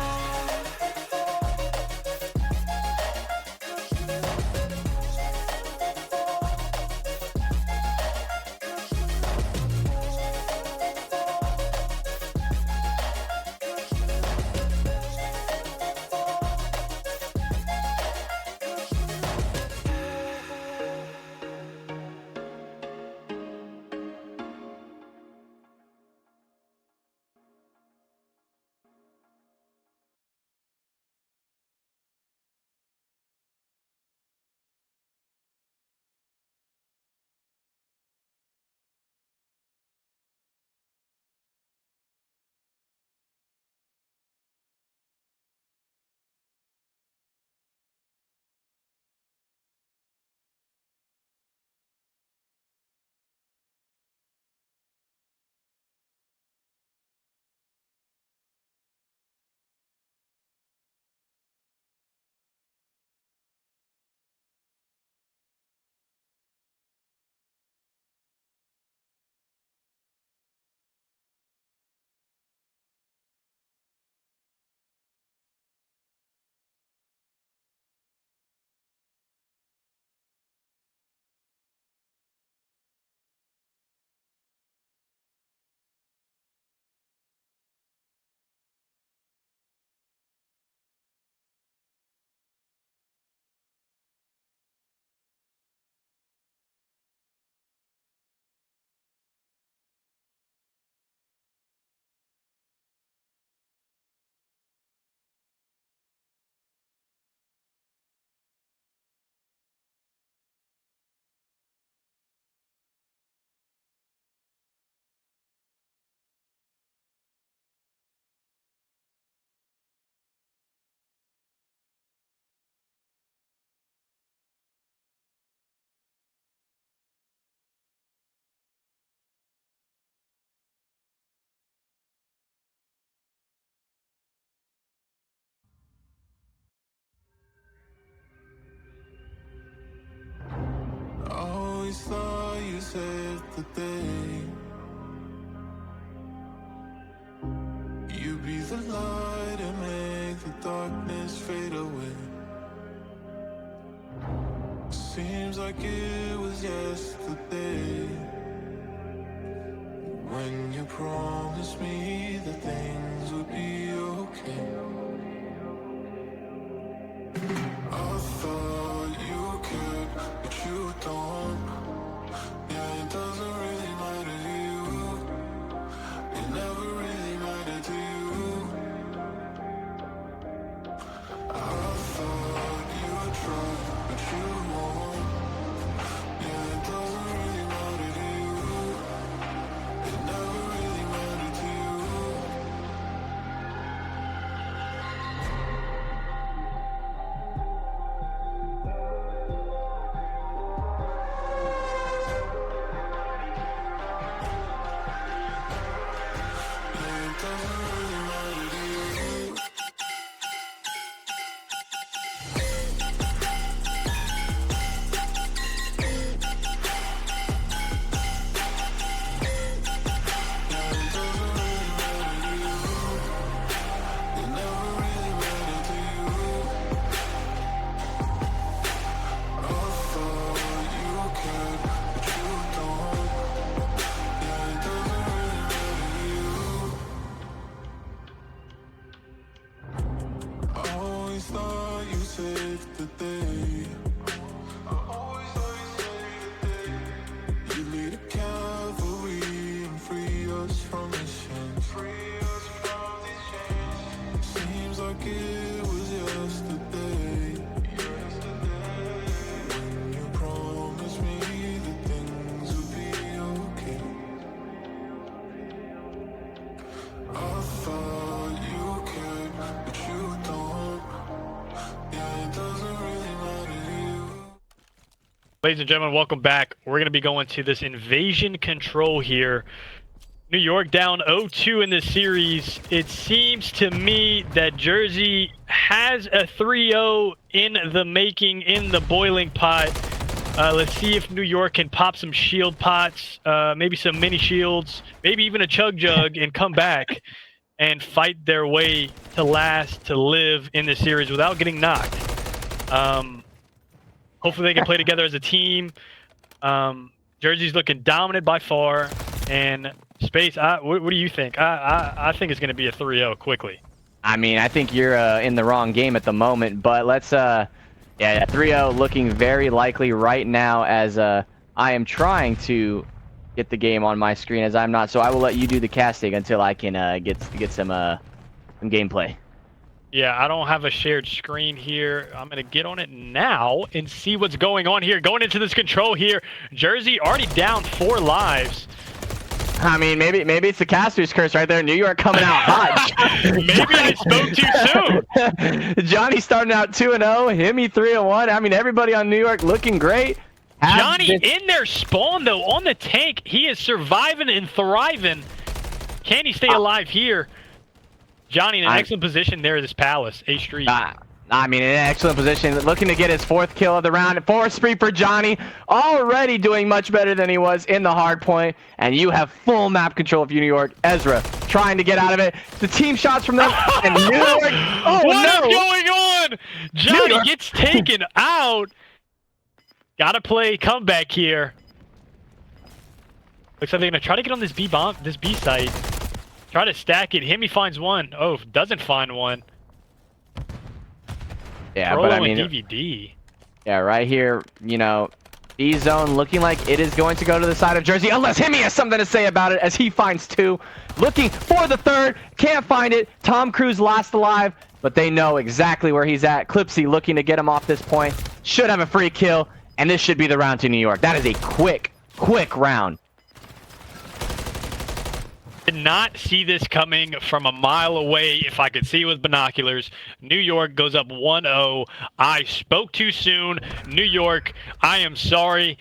Always thought you said the day you'd be the light and make the darkness fade away. Seems like it was yesterday when you promised me that things would be okay. I thought you cared, but you don't. Yeah, it doesn't really matter to you. It never really mattered to you. I thought you would try, but you won't. Yeah, it doesn't really matter to you. It never really mattered to you. Ladies and gentlemen, welcome back. We're going to be going to this invasion control here. New York down 0-2 in this series. It seems to me that Jersey has a 3-0 in the making, in the boiling pot. Let's see if New York can pop some shield pots, maybe some mini shields, maybe even a chug jug, and come back and fight their way to live in this series without getting knocked. Hopefully they can play together as a team. Jersey's looking dominant by far, and Space, what do you think? I think it's going to be a 3-0 quickly. I mean, I think you're in the wrong game at the moment, but let's, yeah, 3-0 looking very likely right now as I am trying to get the game on my screen as I'm not, so I will let you do the casting until I can get some gameplay. Yeah, I don't have a shared screen here. I'm going to get on it now and see what's going on here. Going into this control here, Jersey already down 4 lives. I mean, maybe it's the caster's curse right there. New York coming out hot. Maybe I spoke too soon. Johnny starting out 2-0, Himmy 3-1. I mean, everybody on New York looking great. Johnny in their spawn, though, on the tank. He is surviving and thriving. Can he stay alive here? Johnny in an excellent position there at this palace, A Street. I mean, in an excellent position, looking to get his 4th kill of the round. 4th spree for Johnny, already doing much better than he was in the hard point. And you have full map control of New York. Ezra trying to get out of it. The team shots from them, and New York. Oh, what is no. going on? Johnny gets taken out. Gotta play comeback here. Looks like they're gonna try to get on this B site. Try to stack it. Himmy finds one. Oh, doesn't find one. Yeah, Rolo but I mean, DVD. Yeah, right here, you know, B zone looking like it is going to go to the side of Jersey, unless Himmy has something to say about it as he finds 2. Looking for the 3rd, can't find it. Tom Cruise last alive, but they know exactly where he's at. Clipsy looking to get him off this point. Should have a free kill, and this should be the round to New York. That is a quick round. Did not see this coming from a mile away if I could see it with binoculars. New York goes up 1-0. I spoke too soon. New York, I am sorry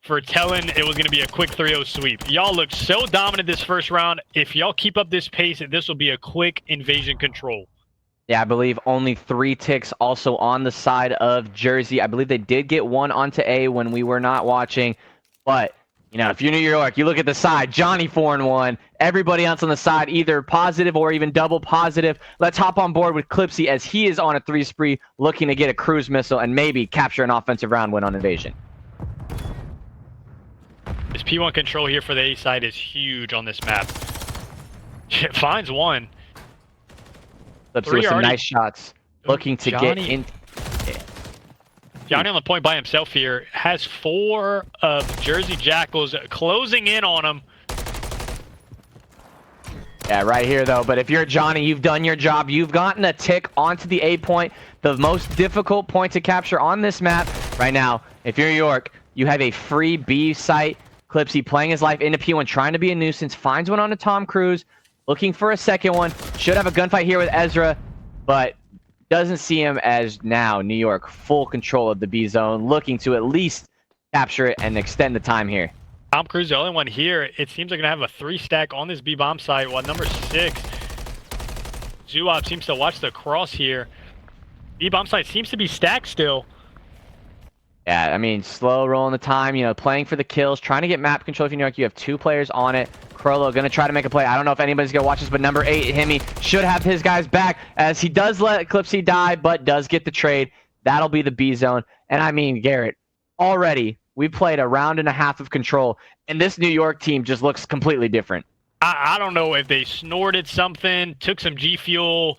for telling it was going to be a quick 3-0 sweep. Y'all looked so dominant this first round. If y'all keep up this pace, this will be a quick invasion control. Yeah, I believe only 3 ticks also on the side of Jersey. I believe they did get 1 onto A when we were not watching, but you know, if you're New York, you look at the side, Johnny 4-1. Everybody else on the side, either positive or even double positive. Let's hop on board with Clipsy as he is on a 3 spree, looking to get a cruise missile and maybe capture an offensive round win on invasion. This P1 control here for the A side is huge on this map. It finds one. Clipsy with some nice shots, looking to get in. Johnny on the point by himself here has 4 of Jersey Jackals closing in on him. Yeah, right here though. But if you're Johnny, you've done your job. You've gotten a tick onto the A point, the most difficult point to capture on this map right now. If you're New York, you have a free B site. Clipsy playing his life into P1, trying to be a nuisance, finds one on a Tom Cruise, looking for a second one. Should have a gunfight here with Ezra, but doesn't see him as now New York full control of the B zone, looking to at least capture it and extend the time here. Tom Cruise, the only one here. It seems like going to have a 3 stack on this B bomb site, while number 6, Zuop seems to watch the cross here. B bomb site seems to be stacked still. Yeah, I mean, slow rolling the time, you know, playing for the kills, trying to get map control. If you know, you have 2 players on it. Crollo going to try to make a play. I don't know if anybody's going to watch this, but number 8, Himmy, should have his guys back as he does let Clipsy die, but does get the trade. That'll be the B zone. And I mean, Garrett, already we played a round and a half of control, and this New York team just looks completely different. I don't know if they snorted something, took some G Fuel,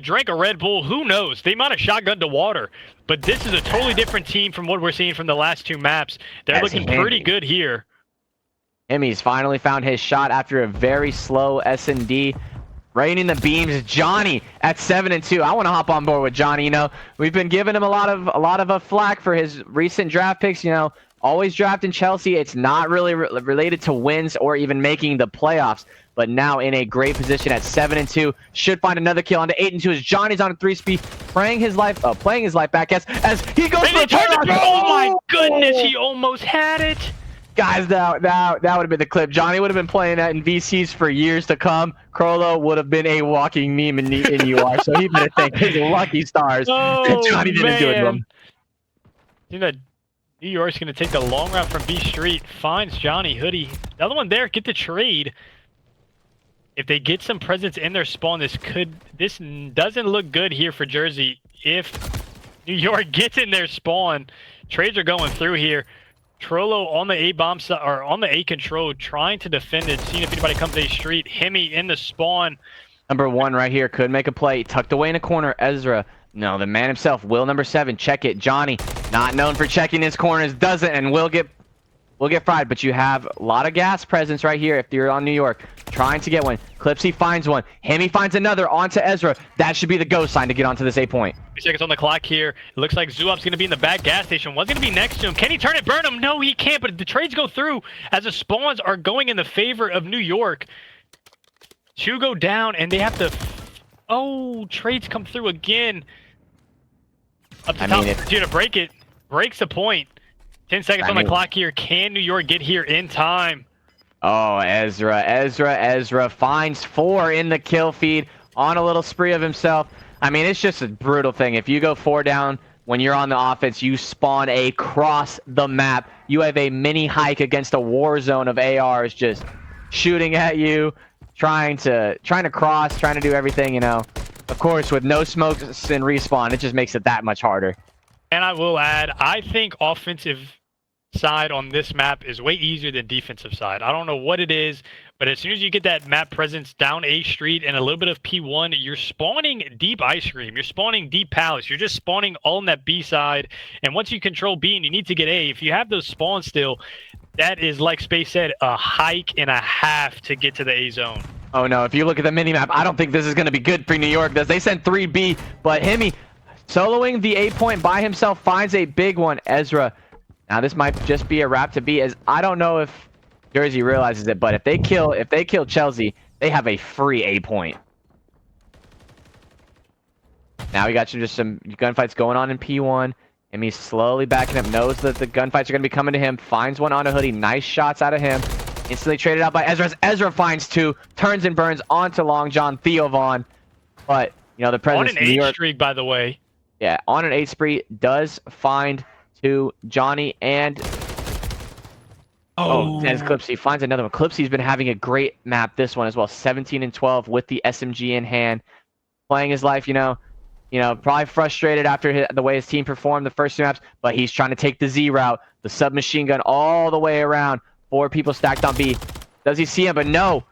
drank a Red Bull. Who knows? They might have shotgunned to water. But this is a totally different team from what we're seeing from the last 2 maps. They're looking pretty good here. Himmy's finally found his shot after a very slow S&D. Raining the beams, Johnny at 7-2. I want to hop on board with Johnny. You know, we've been giving him a lot of flack for his recent draft picks. You know, always drafting Chelsea. It's not really related to wins or even making the playoffs. but now in a great position at 7-2. Should find another kill onto 8-2 as Johnny's on a 3-speed, playing his life back as he goes for a turn. Oh my goodness, he almost had it. Guys, that would have been the clip. Johnny would have been playing that in VCs for years to come. Crollo would have been a walking meme in UR, so he better thank his lucky stars that Johnny didn't do it to him. You know, New York's going to take the long route from B Street, finds Johnny, Hoodie. The other one there, get the trade. If they get some presence in their spawn, this doesn't look good here for Jersey. If New York gets in their spawn, trades are going through here. Trollo on the A bomb side, or on the A control, trying to defend it, seeing if anybody comes to A street. Hemi in the spawn. Number 1 right here could make a play. Tucked away in a corner, Ezra. No, the man himself, Will number 7, check it. Johnny, not known for checking his corners, doesn't, and will get fried. But you have a lot of gas presence right here if you're on New York. Trying to get one. Clipsy finds one. Hemi finds another onto Ezra. That should be the go sign to get onto this A point. 3 seconds on the clock here. It looks like Zoop's going to be in the back gas station. One's going to be next to him. Can he turn it, burn him? No, he can't, but the trades go through as the spawns are going in the favor of New York. 2 go down, and they have to... Oh, trades come through again. Up to top, here to break it. Breaks the point. 10 seconds on the clock here. Can New York get here in time? Oh, Ezra finds 4 in the kill feed on a little spree of himself. I mean, it's just a brutal thing. If you go 4 down when you're on the offense, you spawn across the map. You have a mini hike against a war zone of ARs just shooting at you, trying to cross, trying to do everything, you know. Of course, with no smokes and respawn, it just makes it that much harder. And I will add, I think offensive side on this map is way easier than defensive side. I don't know what it is, but as soon as you get that map presence down A street and a little bit of P1, you're spawning deep ice cream, you're spawning deep palace, you're just spawning all on that B side. And once you control B and you need to get A, if you have those spawns still, that is, like Space said, a hike and a half to get to the A zone. Oh no, if you look at the minimap, I don't think this is going to be good for New York. They sent 3B, but Hemi soloing the A point by himself finds a big one. Ezra, now this might just be a wrap to B, as I don't know if Jersey realizes it, but if they kill Chelsea, they have a free A point. Now we got just some gunfights going on in P1. And he's slowly backing up, knows that the gunfights are going to be coming to him, finds one on a Hoodie, nice shots out of him. Instantly traded out by Ezra. Ezra finds 2, turns and burns onto Long John Theo Vaughn. But, you know, the presence on an 8 streak, by the way. Yeah, on an 8 spree, does find 2, Johnny and... Oh, as Clipsy finds another one. Clipsy's been having a great map this one as well, 17-12 with the SMG in hand. Playing his life, you know, probably frustrated after the way his team performed the first 2 maps, but he's trying to take the Z route, the submachine gun all the way around. 4 people stacked on B. Does he see him? But no.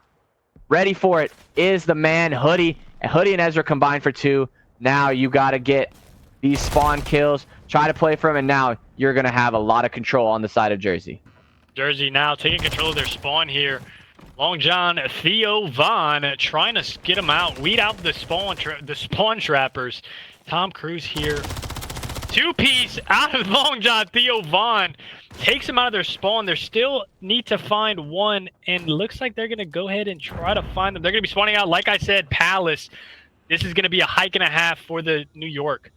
Ready for it is the man, Hoodie. And Hoodie and Ezra combined for 2. Now you got to get these spawn kills, try to play for him, and now you're going to have a lot of control on the side of Jersey. Jersey now taking control of their spawn here. Long John Theo Vaughn trying to get him out, weed out the spawn trappers. Tom Cruise here, 2-piece out of Long John Theo Vaughn, takes him out of their spawn. They still need to find one, and looks like they're gonna go ahead and try to find them. They're gonna be spawning out, like I said, Palace. This is gonna be a hike and a half for the New York.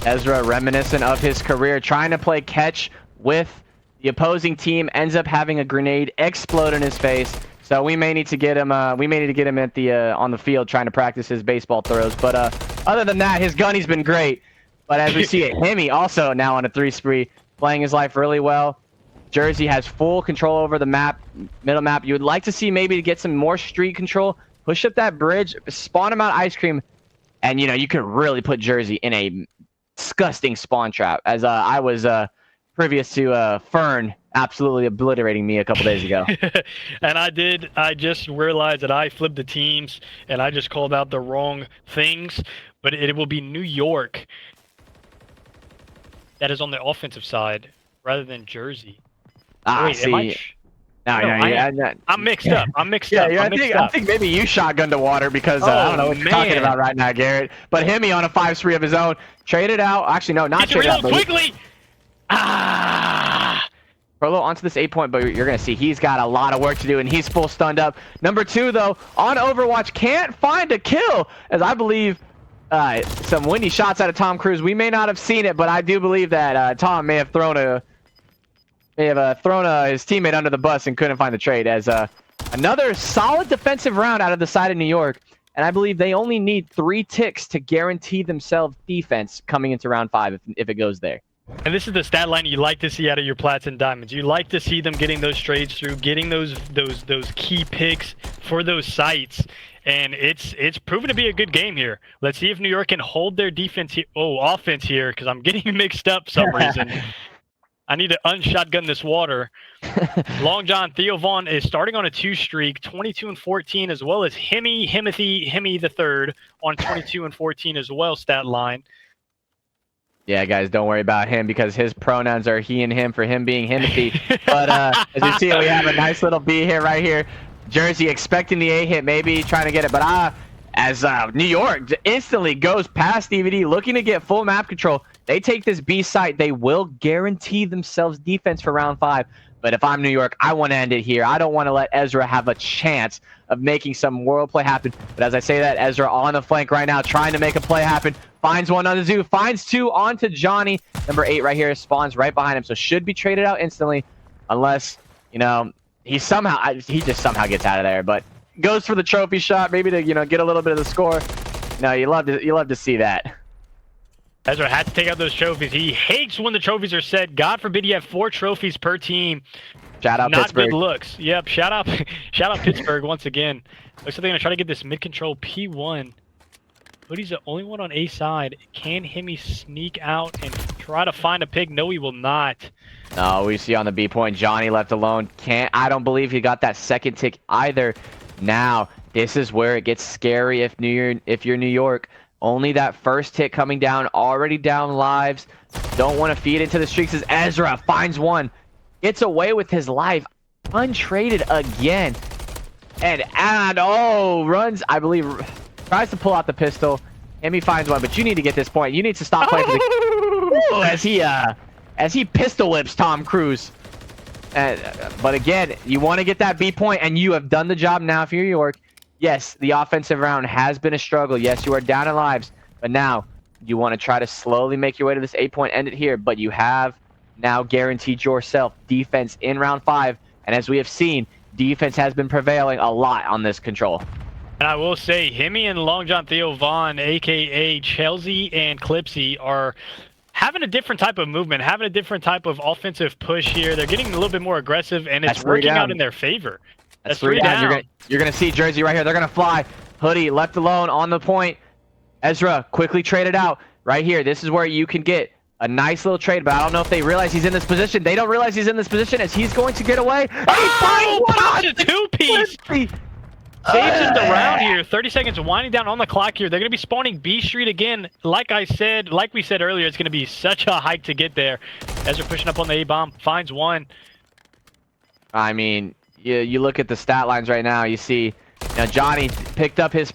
Ezra, reminiscent of his career, trying to play catch with the opposing team, ends up having a grenade explode in his face. So we may need to get him. We may need to get him at the on the field trying to practice his baseball throws. But other than that, his gunny's been great. But as we see it, Hemi also now on a 3 spree, playing his life really well. Jersey has full control over the map, middle map. You would like to see maybe to get some more street control, push up that bridge, spawn him out ice cream, and you know you can really put Jersey in a disgusting spawn trap. As I was previous to Fern absolutely obliterating me a couple days ago. And I just realized that I flipped the teams and I just called out the wrong things, but it will be New York that is on the offensive side rather than Jersey. Wait, see. I'm mixed up. I think maybe you shotgunned the water because I don't know what you're talking about right now, Garrett. But Hemi on a 5 spree of his own, traded out. Actually, no, not traded out. Quickly. Prolo onto this 8-point, but you're going to see he's got a lot of work to do, and he's full stunned up. Number 2, though, on Overwatch, can't find a kill, as I believe some windy shots out of Tom Cruise. We may not have seen it, but I do believe that Tom may have thrown his teammate under the bus and couldn't find the trade, as another solid defensive round out of the side of New York. And I believe they only need 3 ticks to guarantee themselves defense coming into round 5 if it goes there. And this is the stat line you like to see out of your Plats and Diamonds. You like to see them getting those trades through, getting those key picks for those sites. And it's proven to be a good game here. Let's see if New York can hold their defense here. Oh, offense here, because I'm getting mixed up for some reason. I need to unshotgun this water. Long John Theo Vaughn is starting on a 2 streak, 22 and 14, as well as Hemi the third on 22 and 14 as well, stat line. Yeah, guys, don't worry about him because his pronouns are he and him for him being Himothy. But as you see, we have a nice little B here, right here. Jersey expecting the A hit, maybe trying to get it. But as New York instantly goes past DVD, looking to get full map control, they take this B site. They will guarantee themselves defense for round 5. But if I'm New York, I want to end it here. I don't want to let Ezra have a chance of making some world play happen. But as I say that, Ezra on the flank right now, trying to make a play happen. Finds one on the Zoo, finds 2 onto Johnny. Number 8 right here spawns right behind him, so should be traded out instantly, unless, you know, he just somehow gets out of there. But goes for the trophy shot, maybe to, you know, get a little bit of the score. No, you love to see that. Ezra had to take out those trophies. He hates when the trophies are set. God forbid you have 4 trophies per team. Shout out Not Pittsburgh. good looks. Yep, shout out Pittsburgh once again. Looks like they're gonna try to get this mid control P1. Hoodie's the only one on A side. Can Hemi sneak out and try to find a pick? No, he will not. No, we see on the B point, Johnny left alone. I don't believe he got that second tick either. Now, this is where it gets scary if you're New York. Only that first hit coming down, already down lives. Don't want to feed into the streaks as Ezra finds one. Gets away with his life. Untraded again. And runs, I believe, tries to pull out the pistol. Hemi finds one, but you need to get this point. You need to stop playing for the... as he pistol whips Tom Cruise. But again, you want to get that B point, and you have done the job now for New York. Yes, the offensive round has been a struggle. Yes, you are down in lives, but now you want to try to slowly make your way to this 8-point, end it here. But you have now guaranteed yourself defense in round 5, and as we have seen, defense has been prevailing a lot on this control. And I will say, Hemi and Long John Theo Vaughn, a.k.a. Chelsea and Clipsy, are having a different type of movement, having a different type of offensive push here. They're getting a little bit more aggressive, and it's working out in their favor. That's 3 down. You're gonna see Jersey right here. They're gonna fly. Hoodie left alone on the point. Ezra quickly traded out right here. This is where you can get a nice little trade, but I don't know if they realize he's in this position. They don't realize he's in this position as he's going to get away. Pops a 2-piece! Saves him the round here. 30 seconds winding down on the clock here. They're going to be spawning B Street again. Like we said earlier, it's going to be such a hike to get there. Ezra pushing up on the A-bomb. Finds one. I mean, you look at the stat lines right now. You see, you know, Johnny picked up his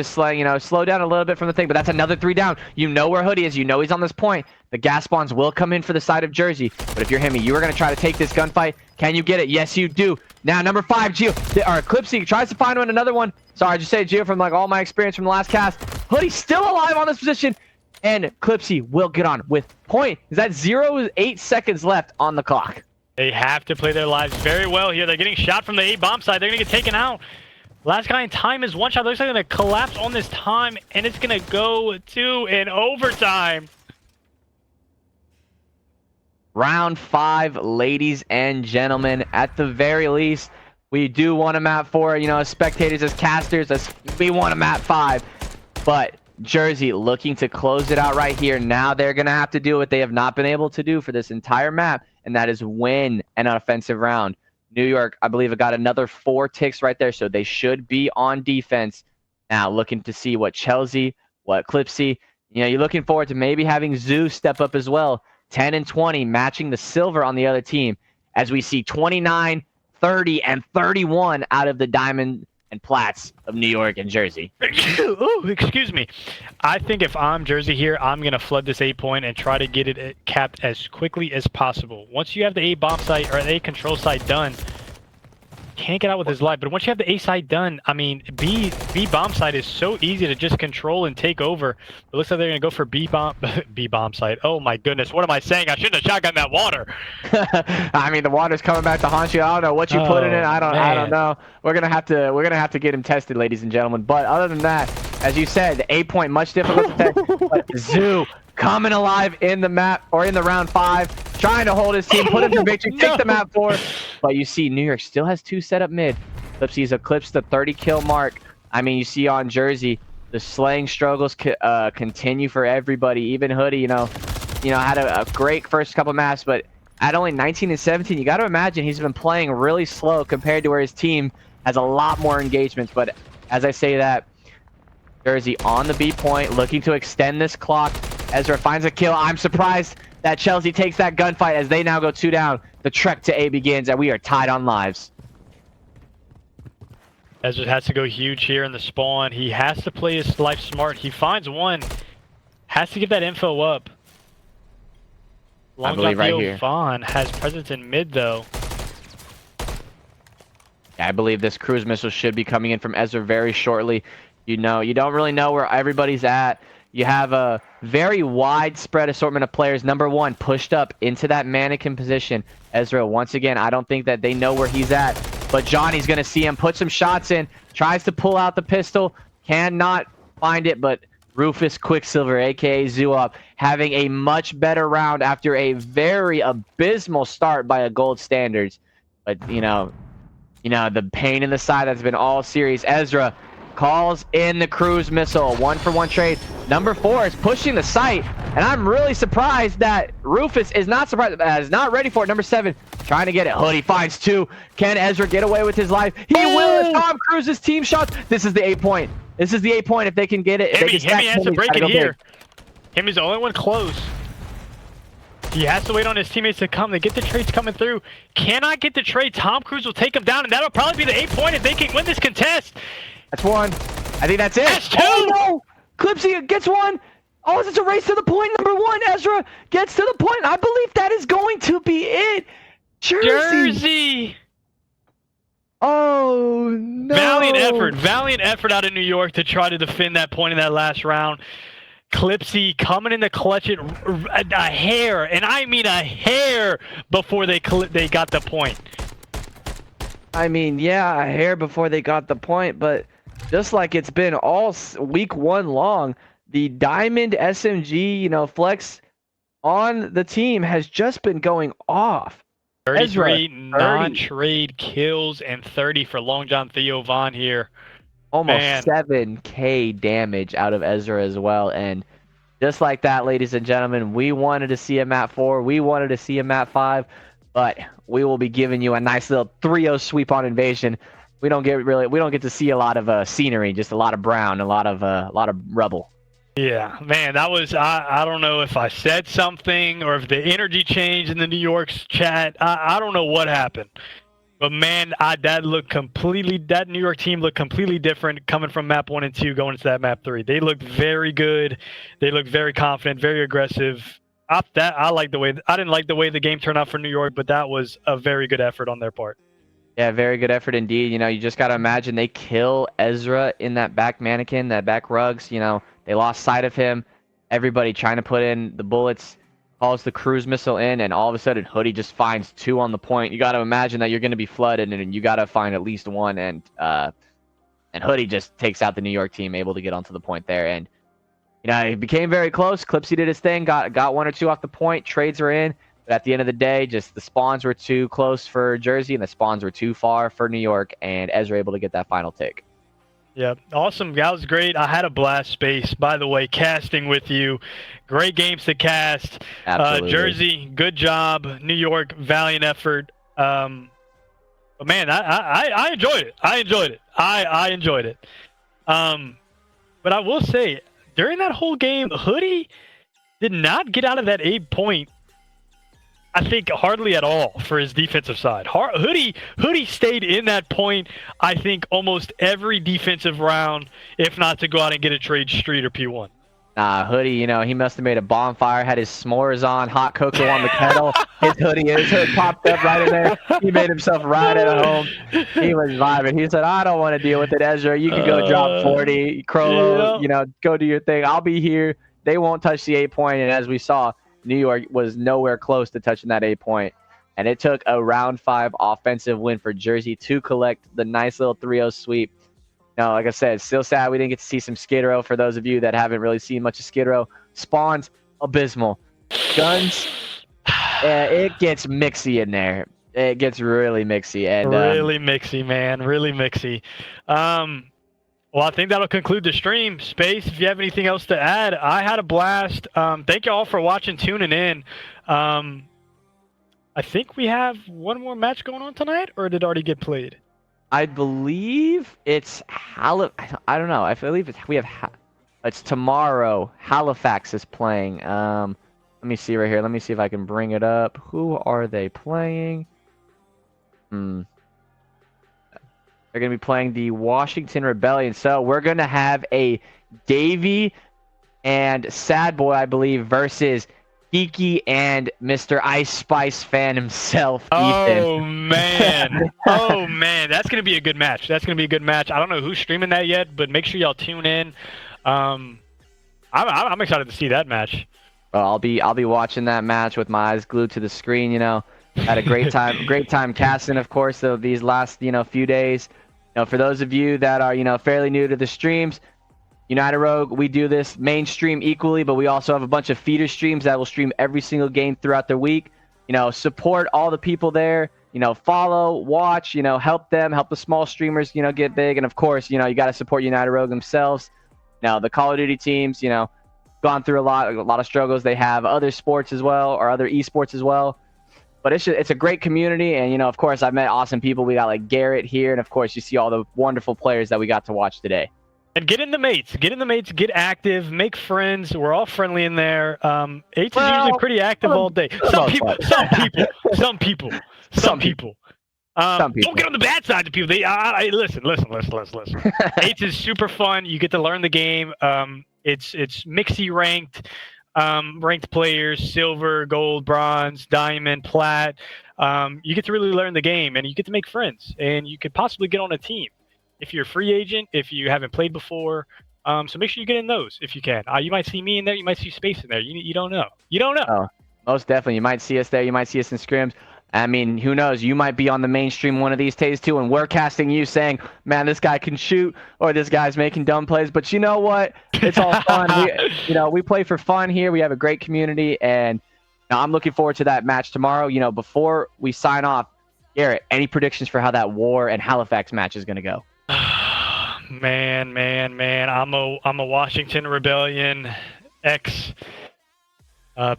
slang. You know, slow down a little bit from the thing, but that's another 3 down. You know where Hoodie is. You know he's on this point. The gas spawns will come in for the side of Jersey, but if you're Hemi, you are going to try to take this gunfight. Can you get it? Yes, you do. Now, number 5, Gio, or Clipsy tries to find another one. Sorry, I just say Gio from like all my experience from the last cast. Hoodie's still alive on this position, and Clipsy will get on with point. Is that 0.8 seconds left on the clock? They have to play their lives very well here. They're getting shot from the A-bomb side. They're going to get taken out. Last guy in time is one shot. Looks like they're going to collapse on this time, and it's going to go to an overtime. Round 5, ladies and gentlemen. At the very least, we do want a map 4, you know, as spectators, as casters, we want a map 5. But Jersey looking to close it out right here. Now they're going to have to do what they have not been able to do for this entire map, and that is win an offensive round. New York, I believe, got another 4 ticks right there, so they should be on defense. Now looking to see what Chelsea, what Clipsy, you know, you're looking forward to maybe having Zoo step up as well. 10 and 20, matching the silver on the other team, as we see 29, 30, and 31 out of the Diamond and Platts of New York and Jersey. Ooh, excuse me. I think if I'm Jersey here, I'm going to flood this A point and try to get it capped as quickly as possible. Once you have the A bomb site or A control site done, can't get out with his life. But once you have the A site done, I mean, B bomb site is so easy to just control and take over. It looks like they're going to go for B bomb site. Oh my goodness, what am I saying? I shouldn't have shotgunned that water. I mean, the water's coming back to haunt you. I don't know what you put in it. I don't know. We're gonna have to get him tested, ladies and gentlemen. But other than that, as you said, the A point much difficult to test. But Zoo coming alive in the map or in the round 5, trying to hold his team, put him to victory, take the map 4. But you see, New York still has 2 set up mid. Clipsy's eclipsed the 30 kill mark. I mean, you see on Jersey, the slaying struggles continue for everybody. Even Hoodie, you know, had a great first couple maps, but at only 19 and 17, you got to imagine he's been playing really slow compared to where his team has a lot more engagements. But as I say that, Jersey on the B point, looking to extend this clock. Ezra finds a kill. I'm surprised that Chelsea takes that gunfight as they now go 2 down. The trek to A begins, and we are tied on lives. Ezra has to go huge here in the spawn. He has to play his life smart. He finds one. Has to give that info up. I believe right here. Vaughn has presence in mid, though. I believe this cruise missile should be coming in from Ezra very shortly. You know, you don't really know where everybody's at. You have a very widespread assortment of players. Number 1, pushed up into that mannequin position. Ezra, once again, I don't think that they know where he's at. But Johnny's going to see him, put some shots in, tries to pull out the pistol, cannot find it, but Rufus Quicksilver, a.k.a. Zooop, having a much better round after a very abysmal start by a gold standards. But, you know, the pain in the side that's been all series. Ezra calls in the cruise missile. 1-for-1 trade. Number 4 is pushing the site, and I'm really surprised that Rufus is not ready for it. Number 7 trying to get it. Hoodie finds 2. Can Ezra get away with his life? He will as Tom Cruise's team shots. This is the 8 point. This is the 8 point if they can get it. Hemi has to break it here. Hemi's the only one close. He has to wait on his teammates to come. They get the trades coming through. Cannot get the trade. Tom Cruise will take him down, and that'll probably be the 8 point if they can win this contest. That's 1. I think that's it. That's 2. Oh, no! Clipsy gets 1. Oh, it's a race to the point. Number 1, Ezra gets to the point. I believe that is going to be it. Jersey. Oh, no. Valiant effort out of New York to try to defend that point in that last round. Clipsy coming in to clutch it a hair, and I mean a hair before they got the point. I mean, yeah, a hair before they got the point, but just like it's been all week 1 long, the Diamond SMG, you know, flex on the team has just been going off. 33 non-trade kills and 30 for Long John Theo Vaughn here. Almost 7k damage out of Ezra as well. And just like that, ladies and gentlemen, we wanted to see him at 4. We wanted to see him at 5. But we will be giving you a nice little 3-0 sweep on Invasion. We don't get to see a lot of scenery, just a lot of brown, a lot of rubble. Yeah, man, that was I don't know if I said something or if the energy changed in the New York's chat. I don't know what happened. But man, that New York team looked completely different coming from map 1 and 2 going into that map 3. They looked very good. They looked very confident, very aggressive. I didn't like the way the game turned out for New York, but that was a very good effort on their part. Yeah, very good effort indeed. You know, you just got to imagine they kill Ezra in that back mannequin, that back rugs. You know, they lost sight of him. Everybody trying to put in the bullets, calls the cruise missile in, and all of a sudden Hoodie just finds 2 on the point. You got to imagine that you're going to be flooded, and you got to find at least 1. And Hoodie just takes out the New York team, able to get onto the point there. And you know, it became very close. Clipsy did his thing, got 1 or 2 off the point. Trades are in. But at the end of the day, just the spawns were too close for Jersey, and the spawns were too far for New York, and Ezra able to get that final tick. Yeah, awesome. That was great. I had a blast, Space. By the way, casting with you. Great games to cast. Absolutely. Jersey, good job. New York, valiant effort. But man, I enjoyed it. I enjoyed it. But I will say, during that whole game, Hoodie did not get out of that 8 point. I think hardly at all for his defensive side. Hoodie stayed in that point, I think, almost every defensive round, if not to go out and get a trade street or P1. Nah, Hoodie, he must have made a bonfire, had his s'mores on, hot cocoa on the kettle. His hood popped up right in there. He made himself right at home. He was vibing. He said, I don't want to deal with it, Ezra. You can go drop 40. Crollo, go do your thing. I'll be here. They won't touch the 8-point. And as we saw, New York was nowhere close to touching that 8-point. And it took a round 5 offensive win for Jersey to collect the nice little 3-0 sweep. No, like I said, still sad we didn't get to see some Skid Row. For those of you that haven't really seen much of Skid Row, Spawns, abysmal. Guns, it gets mixy in there. It gets really mixy. And really mixy, man. Really mixy. Well, I think that'll conclude the stream. Space, if you have anything else to add, I had a blast. Thank you all for watching, tuning in. I think we have one more match going on tonight, or did it already get played? I believe it's I don't know. I believe it's tomorrow. Halifax is playing. Let me see right here. Let me see if I can bring it up. Who are they playing? They're going to be playing the Washington Rebellion. So we're going to have a Davey and Sad Boy, I believe, versus Geeky and Mr. Ice Spice fan himself, Ethan. Oh, man. Oh, man. That's going to be a good match. That's going to be a good match. I don't know who's streaming that yet, but make sure y'all tune in. I'm excited to see that match. Well, I'll be watching that match with my eyes glued to the screen, Had a great time casting, of course, these last, few days. For those of you that are, fairly new to the streams, United Rogue, we do this mainstream equally, but we also have a bunch of feeder streams that will stream every single game throughout the week. Support all the people there. Follow, watch. Help them, help the small streamers. Get big, and of course, you got to support United Rogue themselves. The Call of Duty teams, gone through a lot of struggles. They have other sports as well, or other esports as well. But it's a great community, and of course, I've met awesome people. We got like Garrett here, and of course, you see all the wonderful players that we got to watch today. And get in the mates, get active, make friends. We're all friendly in there. H is usually pretty active all day. Some people. Don't get on the bad side of people. Listen. H is super fun. You get to learn the game. It's mixy ranked players, silver, gold, bronze, diamond, plat. You get to really learn the game, and you get to make friends, and you could possibly get on a team. If you're a free agent, if you haven't played before, so make sure you get in those if you can. You might see me in there. You might see Space in there. You don't know. You don't know. Oh, most definitely. You might see us there. You might see us in scrims. I mean, who knows? You might be on the mainstream one of these days too, and we're casting you saying, man, this guy can shoot, or this guy's making dumb plays. But you know what? It's all fun. We play for fun here. We have a great community, and I'm looking forward to that match tomorrow. Before we sign off, Garrett, any predictions for how that War and Halifax match is going to go? Man. I'm a Washington Rebellion ex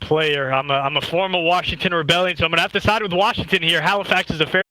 player. I'm a former Washington Rebellion, so I'm gonna have to side with Washington here. Halifax is a fair